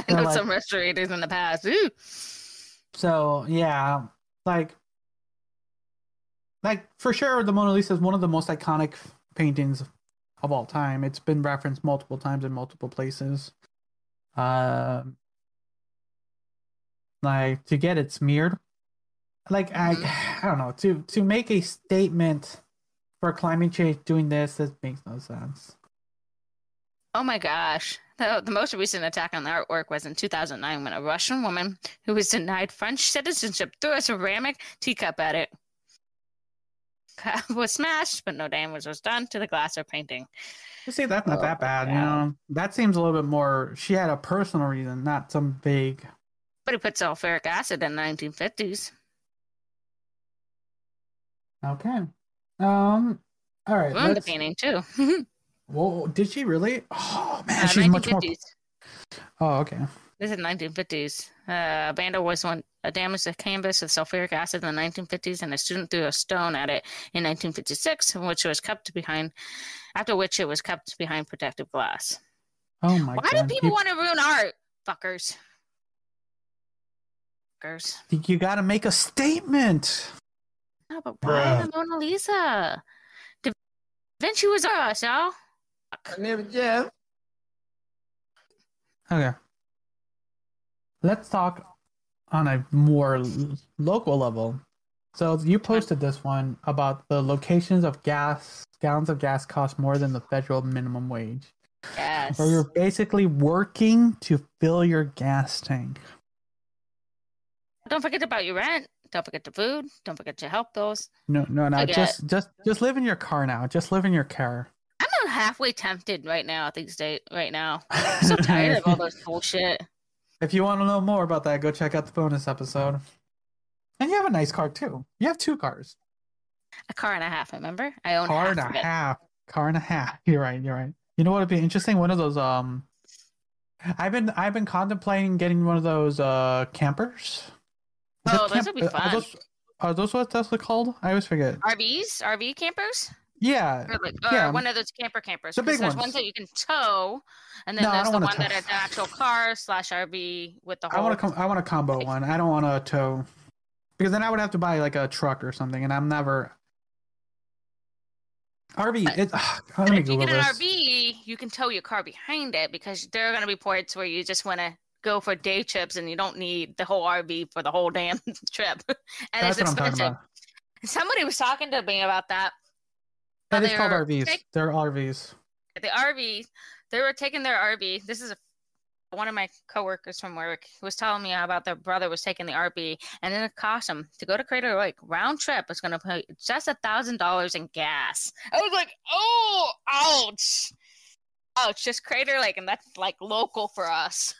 I know some restorators in the past. Ooh. So yeah, like for sure, the Mona Lisa is one of the most iconic paintings of all time. It's been referenced multiple times in multiple places. Like to get it smeared. Like I don't know, to make a statement for climate change doing this makes no sense. Oh my gosh. The most recent attack on the artwork was in 2009 when a Russian woman who was denied French citizenship threw a ceramic teacup at it. Cup was smashed, but no damage was done to the glass or painting. You see, that's not that bad, you know? That seems a little bit more... She had a personal reason, not some big... But he put sulfuric acid in the 1950s. Okay. All right. Ruined the painting, too. Whoa, did she really? Oh, man, she's much more... Oh, okay. This is the 1950s. Vandal was one damaged the canvas with sulfuric acid in the 1950s, and a student threw a stone at it in 1956, after which it was kept behind protective glass. Oh my God. Why do people want to ruin art? Fuckers. You gotta make a statement. No, but why the Mona Lisa? Da Vinci was us, y'all. Yeah. Okay. Let's talk on a more local level. So you posted this one about the locations of gallons of gas cost more than the federal minimum wage. Yes. So you're basically working to fill your gas tank. Don't forget about your rent. Don't forget the food. Don't forget your health bills. No. Just live in your car now. Just live in your car. I'm halfway tempted right now at these days. Right now, I'm so tired of all this bullshit. If you want to know more about that, go check out the bonus episode. And you have a nice car too. You have 2 cars. A car and a half. Remember, I own car and a half. Car and a half. You're right. You know what would be interesting? One of those. I've been contemplating getting one of those campers. Those would be fun. Are those what that's called? I always forget. RV campers. Yeah. Or one of those campers. The big there's ones. ones that you can tow, and then there's the one that is the actual car / RV with the whole. I want a combo one. I don't want a tow, because then I would have to buy like a truck or something, and I'm never. RV. If you get an RV, you can tow your car behind it, because there are going to be ports where you just want to go for day trips and you don't need the whole RV for the whole damn trip, and that's it's what I'm talking about. Somebody was talking to me about that. That is called RVs. They're RVs. The RV, they were taking their RV. This is one of my coworkers from work who was telling me about their brother was taking the RV, and then it cost him to go to Crater Lake round trip was going to pay just $1,000 in gas. I was like, oh, ouch, just Crater Lake, and that's like local for us.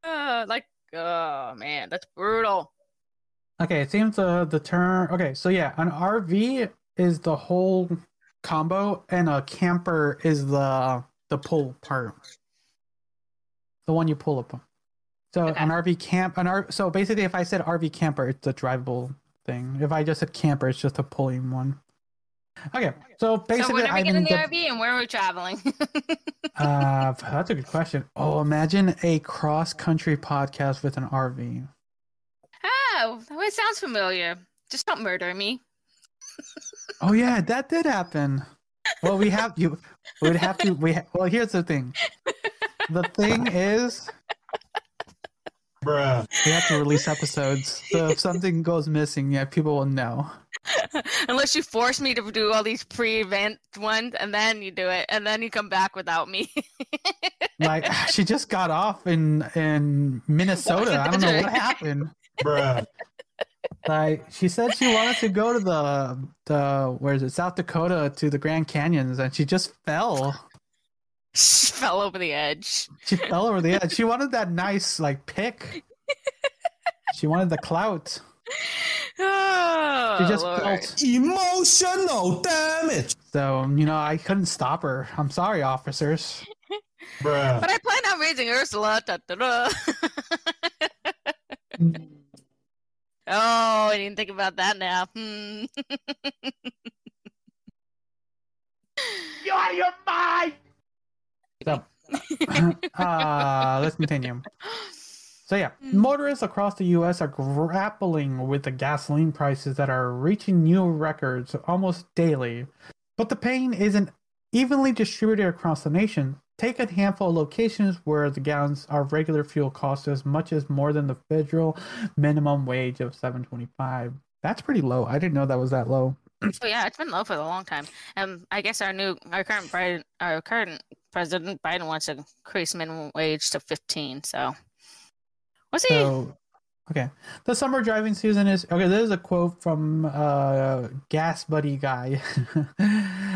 Oh man, that's brutal. Okay, it seems the term. Okay, so yeah, an RV is the whole combo, and a camper is the pull part, the one you pull up. So an RV camp, So basically, if I said RV camper, it's a drivable thing. If I just said camper, it's just a pulling one. Okay, so basically, when are we getting the RV, and where are we traveling? That's a good question. Oh, imagine a cross-country podcast with an RV. Oh, it sounds familiar. Just don't murder me. Oh yeah, that did happen. Well, here's the thing. The thing is, Bruh. we have to release episodes. So if something goes missing, yeah, people will know. Unless you force me to do all these pre-event ones, and then you do it, and then you come back without me. Like, she just got off in Minnesota. I don't know what happened. Bruh. Like, she said she wanted to go to the where is it, South Dakota, to the Grand Canyons, and she just fell. She fell over the edge. She fell over the edge. She wanted that nice, like, pick. She wanted the clout. Oh, She just Lord. felt Emotional damage. So, I couldn't stop her. I'm sorry, officers. Bruh. But I plan on raising Ursula. Da-da-da. Oh, I didn't think about that now. You're out of your mind. So, let's continue. So yeah, motorists across the U.S. are grappling with the gasoline prices that are reaching new records almost daily. But the pain isn't evenly distributed across the nation. Take a handful of locations where the gallons of regular fuel cost as much as more than the federal minimum wage of $7.25. That's pretty low. I didn't know that was that low. Oh yeah, it's been low for a long time. I guess our current President Biden wants to increase minimum wage to 15. So we'll see. So, okay. The summer driving season is okay. There's a quote from Gas Buddy Guy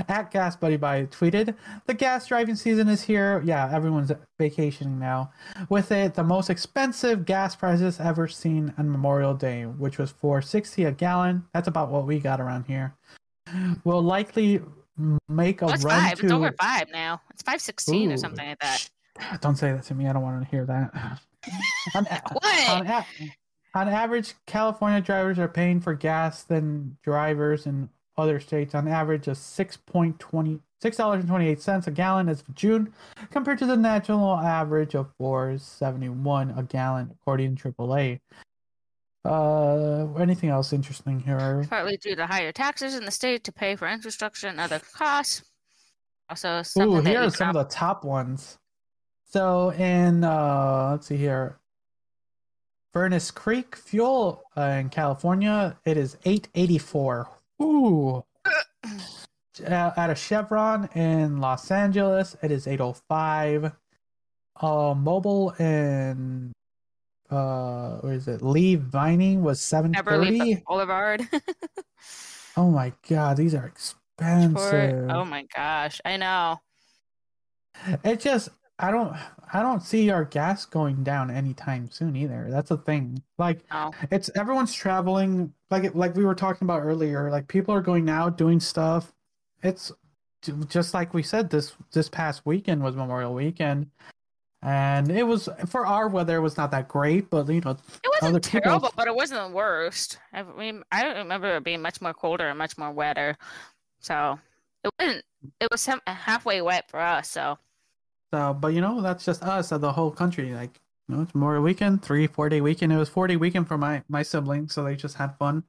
at Gas Buddy Guy tweeted, "The gas driving season is here. Yeah, everyone's vacationing now. With it, the most expensive gas prices ever seen on Memorial Day, which was $4.60 a gallon. That's about what we got around here. Will likely make a Well, it's run five. to It's over 5 now. It's 5.16 or Ooh. something like that. Don't say that to me. I don't want to hear that. What? On average, California drivers are paying for gas than drivers in other states on average of $6.28 a gallon as of June, compared to the national average of $4.71 a gallon, according to AAA. Anything else interesting here? Partly due to higher taxes in the state to pay for infrastructure and other costs. Also, something Here are some of the top ones. So in let's see here, Furnace Creek fuel in California, it is $8.84. Ooh. At a Chevron in Los Angeles, it is $8.05. Mobile in where is it? Lee Vining was $7.30. Boulevard. Oh my god, these are expensive. Oh my gosh, I know. It just I don't see our gas going down anytime soon either. That's the thing. Like it's everyone's traveling like we were talking about earlier. Like people are going out doing stuff. It's just like we said this past weekend was Memorial Weekend. And it was for our weather. It was not that great, but you know, it wasn't terrible, but it wasn't the worst. I mean, I don't remember it being much more colder and much more wetter. So it wasn't. It was halfway wet for us. So, but you know, that's just us of the whole country. Like, you know, it's Memorial Weekend, 3-4 day weekend. It was 4-day weekend for my siblings, so they just had fun.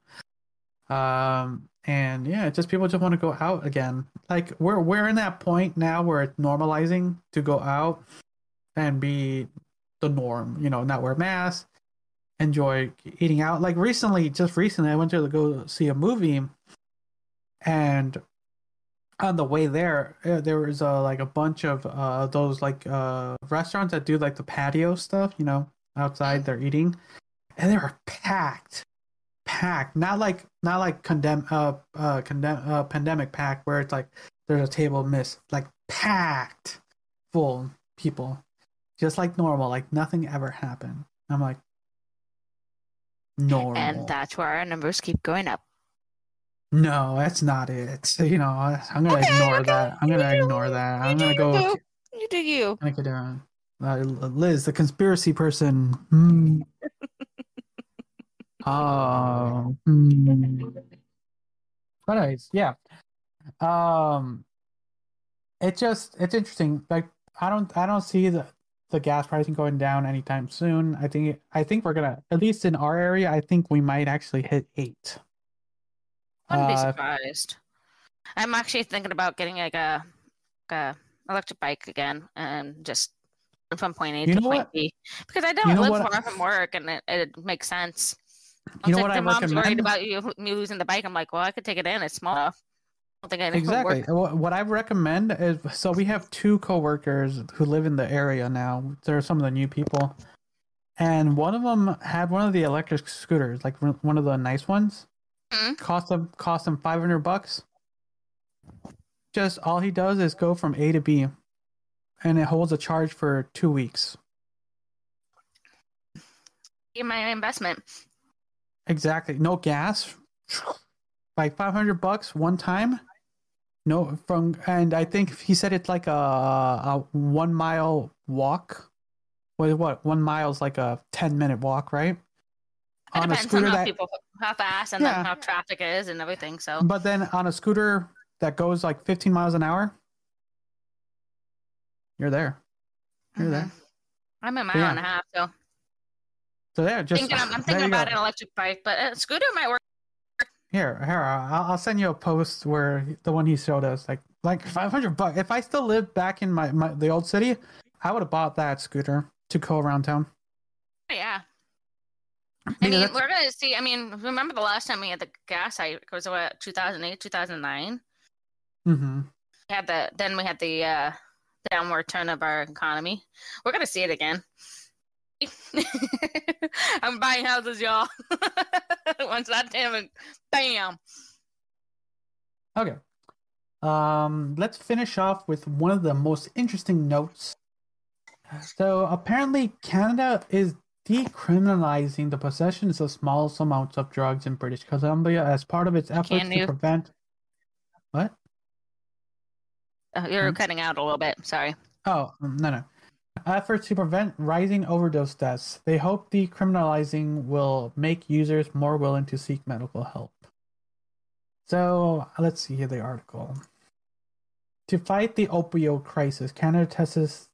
And yeah, it's just people just want to go out again. Like we're in that point now where it's normalizing to go out and be the norm, you know, not wear masks, enjoy eating out. Like just recently, I went to go see a movie, and on the way there was like a bunch of those like restaurants that do like the patio stuff, you know, outside they're eating, and they were packed, not like pandemic packed where it's like there's a table miss, like packed full people. Just like normal, like nothing ever happened. I'm like, normal. And that's where our numbers keep going up. No, that's not it. You know, I'm gonna ignore that. I'm gonna ignore that. I'm gonna go. You do you. I could, Liz, the conspiracy person. Oh. But anyways, yeah. It's interesting. Like I don't see the gas pricing going down anytime soon. I think we're gonna, at least in our area, I think we might actually hit 8. I wouldn't be surprised. I'm actually thinking about getting like a electric bike again and just from point A to point B, because I don't live far from work and it makes sense. You know what I mom's recommend? worried about me losing the bike. I'm like, well, I could take it in. It's small enough. I don't think I Exactly. What I recommend is, so we have 2 coworkers who live in the area now. They're some of the new people, and one of them had one of the electric scooters, like one of the nice ones. Mm-hmm. Cost them $500. Just all he does is go from A to B, and it holds a charge for 2 weeks. Get my investment. Exactly. No gas. Like $500 one time. No, and I think he said it's like a 1 mile walk. What 1 mile is like a 10-minute walk, right? It depends on how fast and then how traffic is and everything. So, but then on a scooter that goes like 15 miles an hour, you're there. You're there. I'm a mile and a half, so yeah, just I'm thinking about an electric bike, but a scooter might work. I'll send you a post where the one he showed us, like $500. If I still lived back in the old city, I would have bought that scooter to go around town. Yeah. Because we're gonna see. Remember the last time we had the gas hike was what, 2008, 2009? Mm-hmm. Then we had the downward turn of our economy. We're gonna see it again. I'm buying houses, y'all. Once that bam. Okay. Let's finish off with one of the most interesting notes. So apparently Canada is decriminalizing the possession of small amounts of drugs in British Columbia as part of its efforts to prevent... What? You're cutting out a little bit. Sorry. Oh, no. Efforts to prevent rising overdose deaths. They hope decriminalizing will make users more willing to seek medical help. So let's see here the article. To fight the opioid crisis, Canada tests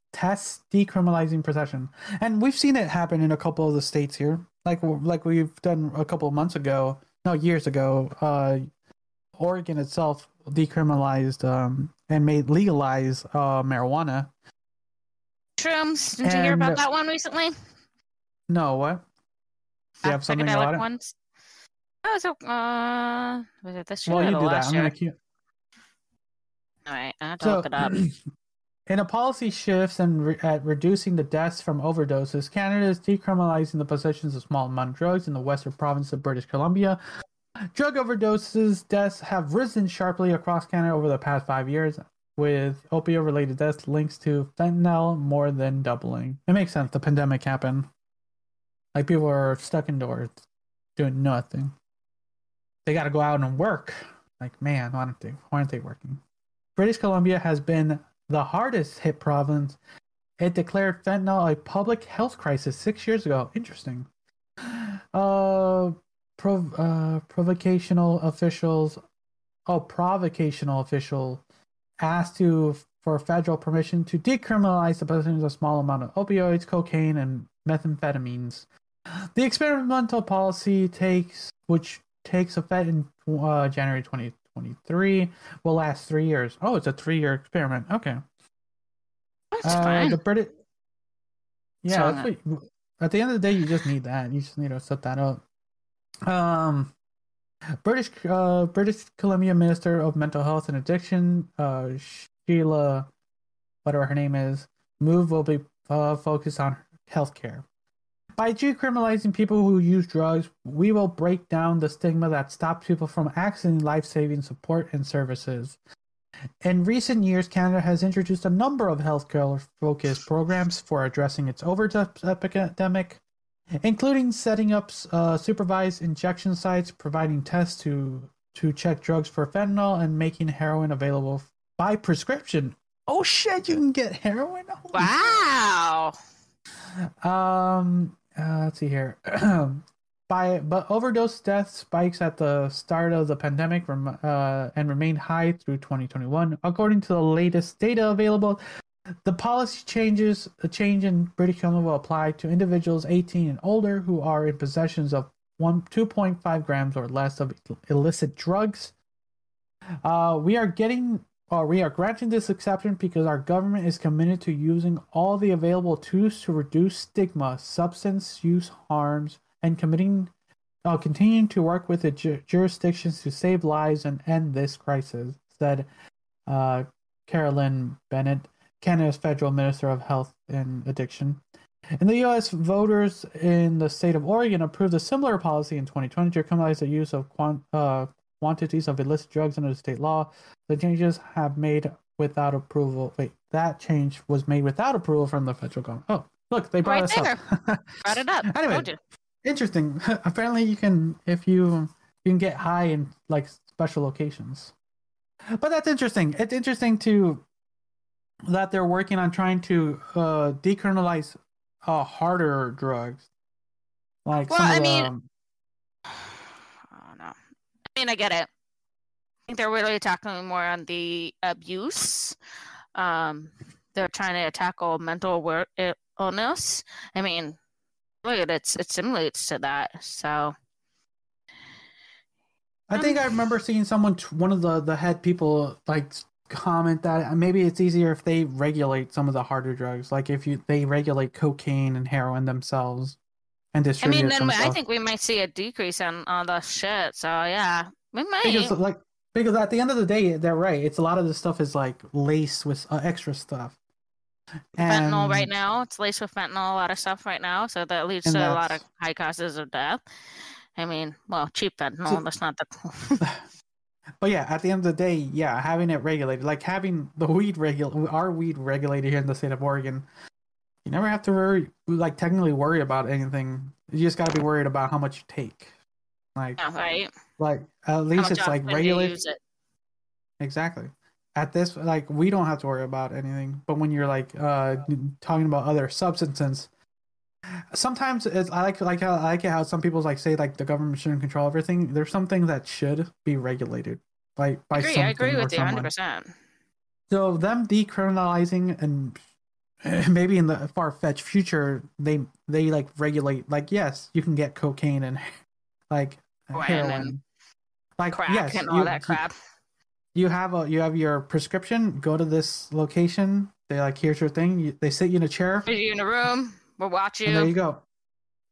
decriminalizing possession, and we've seen it happen in a couple of the states here, like we've done a couple of years ago. Oregon itself decriminalized and made legalize marijuana. Shrooms. Did you hear about that one recently? No, what? Do you have something about it? Ones? Oh, so was it this year? Well, or you do that. last I'm year? gonna keep. All right, I have to look it up. In a policy shift and at reducing the deaths from overdoses, Canada is decriminalizing the possession of small amount of drugs in the western province of British Columbia. Drug overdoses deaths have risen sharply across Canada over the past 5 years, with opioid-related deaths links to fentanyl more than doubling. It makes sense. The pandemic happened. Like, people are stuck indoors doing nothing. They got to go out and work. Like, man, why aren't they working? British Columbia has been the hardest hit province. It declared fentanyl a public health crisis 6 years ago. Interesting. Provocational official asked for federal permission to decriminalize the possession of a small amount of opioids, cocaine, and methamphetamines. The experimental policy which takes effect in January 2023, will last 3 years. Oh, it's a 3-year experiment. Okay. That's fine. The British. Yeah, that's what, at the end of the day, you just need that. You just need to set that up. British Columbia Minister of Mental Health and Addiction, Sheila, whatever her name is, move will be focused on healthcare. By decriminalizing people who use drugs, we will break down the stigma that stops people from accessing life-saving support and services. In recent years, Canada has introduced a number of healthcare-focused programs for addressing its overdose epidemic, including setting up supervised injection sites, providing tests to check drugs for fentanyl, and making heroin available by prescription. Oh shit, you can get heroin? Wow. Let's see here. But overdose death spikes at the start of the pandemic and remained high through 2021. According to the latest data available, the policy change in British Columbia will apply to individuals 18 and older who are in possession of 2.5 grams or less of illicit drugs. We are granting this exception because our government is committed to using all the available tools to reduce stigma, substance use harms, and continuing to work with the jurisdictions to save lives and end this crisis, said Carolyn Bennett, Canada's Federal Minister of Health and Addiction. In the U.S., voters in the state of Oregon approved a similar policy in 2020 to criminalize the use of quantities of illicit drugs under the state law. The changes have made without approval. That change was made without approval from the federal government. Oh, look, they brought us up. Brought it up. Anyway, interesting. Apparently, you can get high in like special locations. But that's interesting. It's interesting that they're working on trying to decriminalize harder drugs. Like, well, I don't know. I get it. I think they're really tackling more on the abuse. They're trying to tackle mental illness. Look at it. It simulates to that. So I think I remember seeing someone, one of the head people, like comment that maybe it's easier if they regulate some of the harder drugs, like if they regulate cocaine and heroin themselves and I mean, distribute it then I themselves. think we might see a decrease on the shit. So yeah, we might. Because at the end of the day, they're right. It's a lot of this stuff is like laced with extra stuff. Fentanyl right And now, it's laced with fentanyl, a lot of stuff right now, so that leads and to a lot of that's high causes of death. I mean, well, cheap fentanyl, so, that's not the. but yeah, at the end of the day, yeah, having it regulated, like having our weed regulated here in the state of Oregon, you never have to technically worry about anything. You just got to be worried about how much you take. Like, Yeah, right. like at How least much it's like often do you regulated. use it? Exactly. At this, like, we don't have to worry about anything. But when you're like talking about other substances, sometimes I like it how some people like say like the government shouldn't control everything. There's something that should be regulated, like by I something agree or with you someone. 100%. So them decriminalizing and maybe in the far-fetched future they like regulate, like, yes, you can get cocaine and like Heroin and heroin. Like, crack yes, and all that crap. you have your prescription, go to this location, they like, here's your thing, they sit you in a chair, Put you in a room, we'll watch and there you you. go.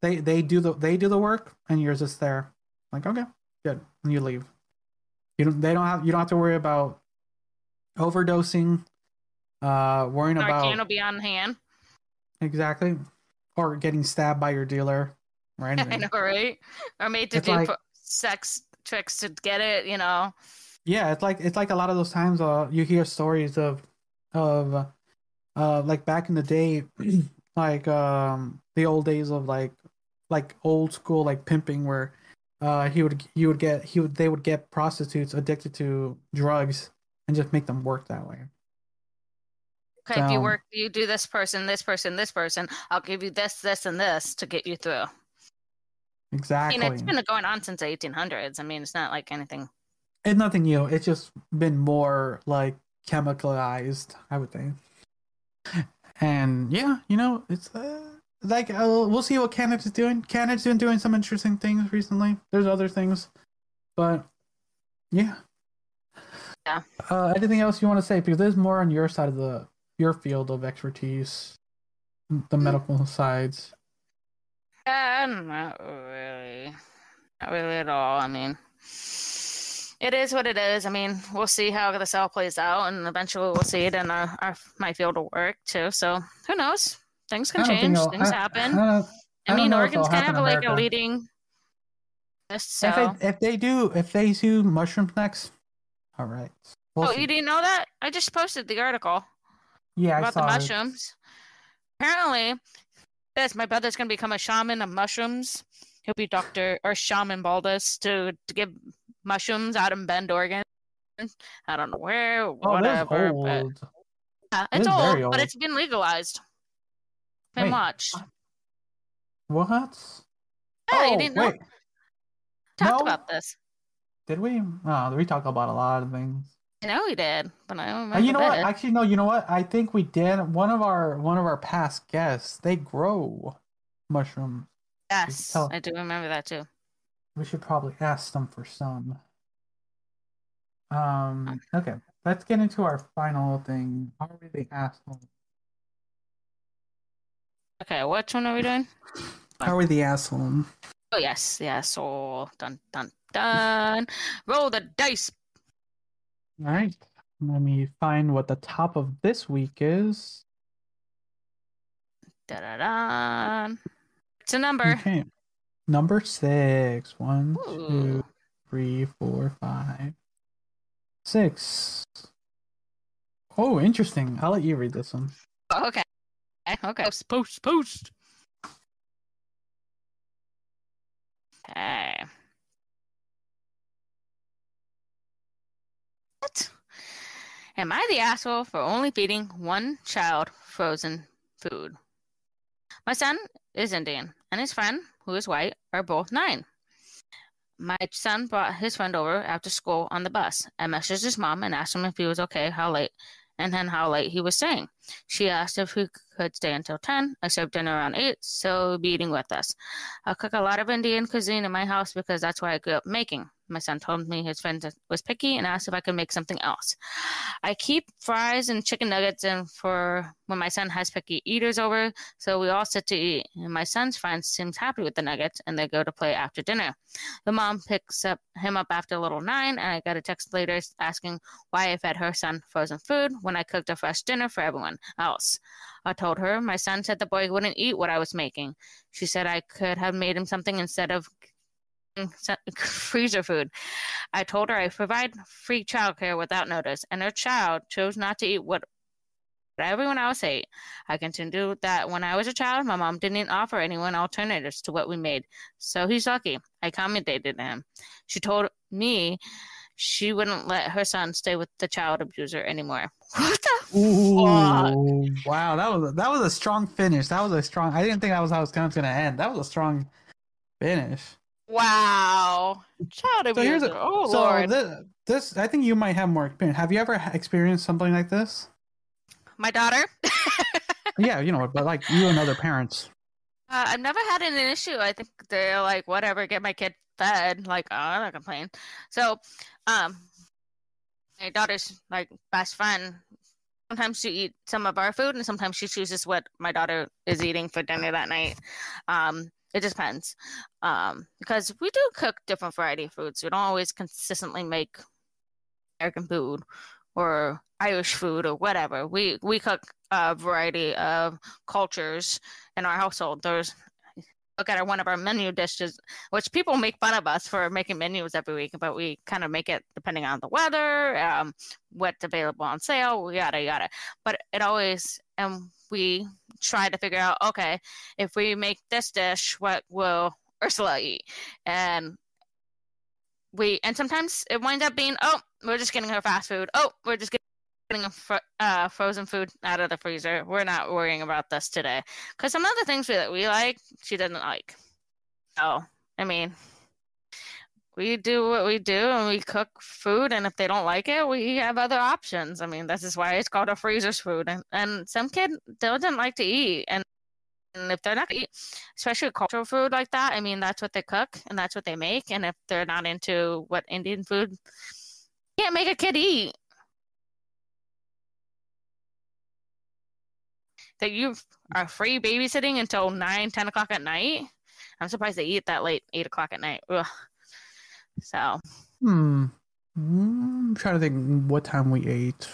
They do the work and you're just there. Like, okay, good. And you leave. You don't have to worry about overdosing, worrying Narcan will about be on hand. exactly, or getting stabbed by your dealer or I anything. know, right? Or made to It's do like, sex tricks to get it, you know. yeah, it's like a lot of those times you hear stories of like back in the day, like the old days of like old school like pimping, where they would get prostitutes addicted to drugs and just make them work that way. Okay, if So you do this person, this person, this person, I'll give you this, this, and this to get you through. I exactly, mean, it's been going on since the 1800s. I mean, it's not like anything. it's nothing new. It's just been more like chemicalized, I would think. And yeah, it's like we'll see what Canada's doing. Canada's been doing some interesting things recently. There's other things, but yeah. Yeah. Anything else you want to say? Because there's more on your side of your field of expertise, the medical sides. Not really. Not really at all. I mean, it is what it is. I mean, we'll see how this all plays out, and eventually we'll see it in my field of work too. So who knows? Things can change. Things happen. I mean, Oregon's kind of like a leading. So if they do mushroom next, all right. We'll see. You didn't know that? I just posted the article. Yeah, about the mushrooms. Apparently, my brother's gonna become a shaman of mushrooms. He'll be Dr. or Shaman Baldus to give mushrooms out in Bend, Oregon. I don't know where, whatever. Old. But yeah, it's old, but it's been legalized. Been watched. What? Yeah, you didn't know? Talked about this. Did we? Oh, we talked about a lot of things. I know we did, but I don't remember. You know what? Actually, no. You know what? I think we did. One of our past guests, they grow mushrooms. Yes, I do remember that too. We should probably ask them for some. Okay, let's get into our final thing. How are we the asshole? Okay, which one are we doing? How are we the asshole? Oh yes, the asshole. Dun dun dun. Roll the dice. All right. Let me find what the top of this week is. Da da da. It's a number. Okay. Number 6. 1, 2, 3, 4, 5, 6. Oh, interesting. I'll let you read this one. Okay. Okay. Post. Okay. What? Am I the asshole for only feeding one child frozen food? My son is Indian, and his friend, who is white, are both 9. My son brought his friend over after school on the bus. I messaged his mom and asked him if he was okay, how late he was staying. She asked if he could stay until 10. I served dinner around 8, so he'll be eating with us. I cook a lot of Indian cuisine in my house because that's what I grew up making. My son told me his friend was picky and asked if I could make something else. I keep fries and chicken nuggets in for when my son has picky eaters over, so we all sit to eat. And my son's friend seems happy with the nuggets, and they go to play after dinner. The mom picks him up after little 9, and I got a text later asking why I fed her son frozen food when I cooked a fresh dinner for everyone else. I told her my son said the boy wouldn't eat what I was making. She said I could have made him something instead of freezer food. I told her I provide free childcare without notice, and her child chose not to eat what everyone else ate. I continued that when I was a child, my mom didn't offer anyone alternatives to what we made, so he's lucky. I accommodated him. She told me she wouldn't let her son stay with the child abuser anymore. What the fuck? Wow, that was a strong finish. That was a strong. I didn't think that was how it was going to end. That was a strong finish. Wow. Child abuser. Lord. This I think you might have more experience. Have you ever experienced something like this? My daughter? Yeah, but like you and other parents. I've never had an issue. I think they're like, whatever, get my kid fed. Like, oh, I'm not complaining. So, my daughter's like best friend. Sometimes she eats some of our food, and sometimes she chooses what my daughter is eating for dinner that night. It just depends. Because we do cook different variety of foods. We don't always consistently make American food or Irish food or whatever. We cook a variety of cultures in our household. Look at one of our menu dishes, which people make fun of us for making menus every week, but we kind of make it depending on the weather, what's available on sale, yada, yada. But it always, and we try to figure out, okay, if we make this dish, what will Ursula eat? And sometimes it winds up being, oh, we're just getting her fast food. Oh, we're just getting frozen food out of the freezer. We're not worrying about this today. Because some of the things that we like, she doesn't like. So, I mean, we do what we do and we cook food, and if they don't like it, we have other options. I mean, this is why it's called a freezer's food. And some kid doesn't like to eat. And if they're not going to eat, especially cultural food like that, I mean, that's what they cook and that's what they make. And if they're not into what Indian food, you can't make a kid eat. That you are free babysitting until 9, 10 o'clock at night. I'm surprised they eat that late, 8 o'clock at night. Ugh. So. I'm trying to think what time we ate.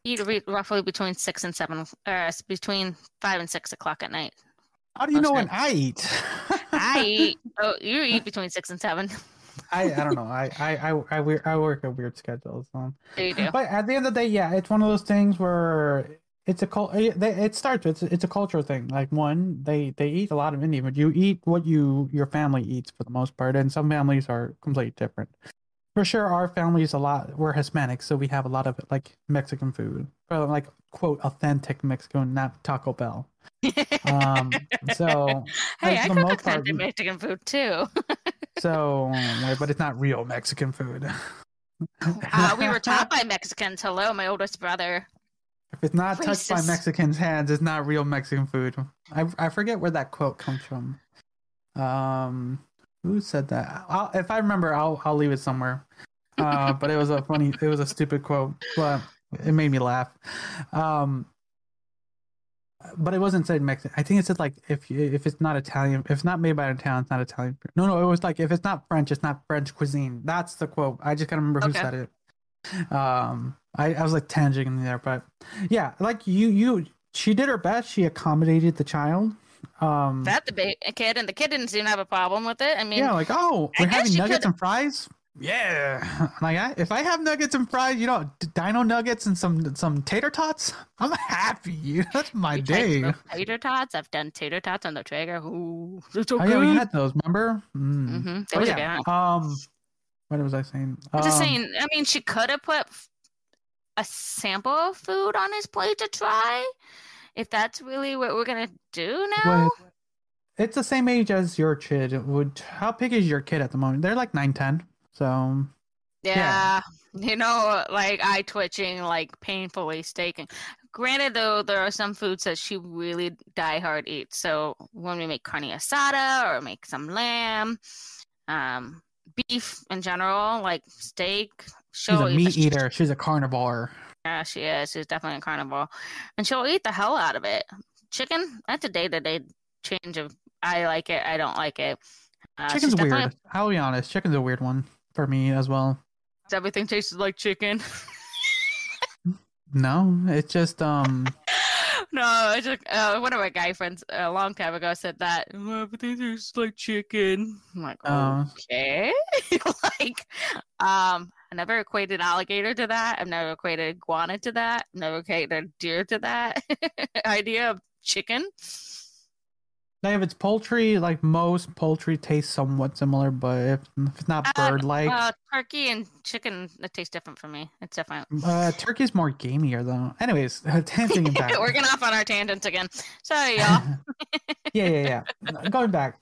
Eat roughly between 6 and 7, between 5 and 6 o'clock at night. How do you know when I eat? I eat. Oh, you eat between 6 and 7. I don't know. I work a weird schedule. So. You do. But at the end of the day, yeah, it's one of those things where it's a cultural thing. Like one, they eat a lot of Indian, but you eat what your family eats for the most part, and some families are completely different. For sure, our family is we're Hispanic, so we have a lot of like Mexican food, or like quote authentic Mexican, not Taco Bell. So hey, I cook authentic Mexican food too. So, but it's not real Mexican food. We were taught by Mexicans. Hello, my oldest brother. If it's not touched by Mexicans' hands, it's not real Mexican food. I forget where that quote comes from. Who said that? If I remember, I'll leave it somewhere. But it was a stupid quote, but it made me laugh. But it wasn't said Mexican. I think it said like if it's not Italian, if it's not made by an Italian, it's not Italian. No, it was like if it's not French, it's not French cuisine. That's the quote. I just gotta remember who said it. I was like tangenting there, but yeah, like she did her best. She accommodated the child. That the kid, and the kid didn't seem to have a problem with it. I mean, yeah, like we're having nuggets and fries. Yeah, like if I have nuggets and fries, dino nuggets and some tater tots, I'm happy. That's my day. Tater tots. I've done tater tots on the Traeger. Ooh, so good. Yeah, we had those. Remember? Mm-hmm. Oh yeah. Good. What was I saying? I'm just saying. I mean, she could have put a sample of food on his plate to try. If that's really what we're gonna do now. But it's the same age as your kid. How big is your kid at the moment? They're like 9, 10. So yeah. Like eye twitching, like painfully staking. Granted, though, there are some foods that she really diehard eats. So when we make carne asada or make some lamb, beef in general, like steak. She's a meat eater. She's a carnivore. Yeah, she is. She's definitely a carnivore. And she'll eat the hell out of it. Chicken, that's a day-to-day change of I like it, I don't like it. Chicken's weird. I'll be honest. Chicken's a weird one for me as well. Everything tastes like chicken. No, it's just No, it's just one of my guy friends a long time ago said that everything tastes like chicken. I'm like, okay. Like, I never equated alligator to that. I've never equated iguana to that. Never equated deer to that idea of chicken. Now, if it's poultry, like most poultry tastes somewhat similar, but if it's not bird-like, turkey and chicken, it tastes different for me. It's different. Turkey's more gamier, though. Anyways, tangenting back. We're getting off on our tangents again. Sorry, y'all. Yeah. Going back.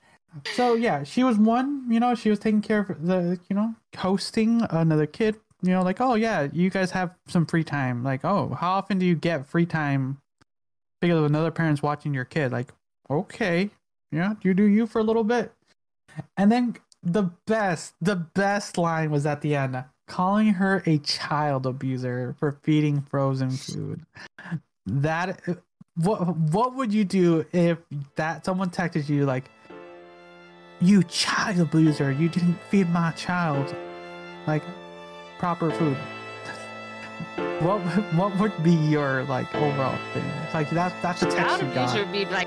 So yeah, she was one. She was taking care of the, hosting another kid. Like, oh yeah, you guys have some free time. Like, oh, how often do you get free time because of another parent's watching your kid? Like, okay, yeah, you do you for a little bit. And then the best line was at the end, calling her a child abuser for feeding frozen food. That, what would you do if that someone texted you like, you child abuser, you didn't feed my child like proper food? What would be your like overall thing? Like that's the text you got. Child abuser would be like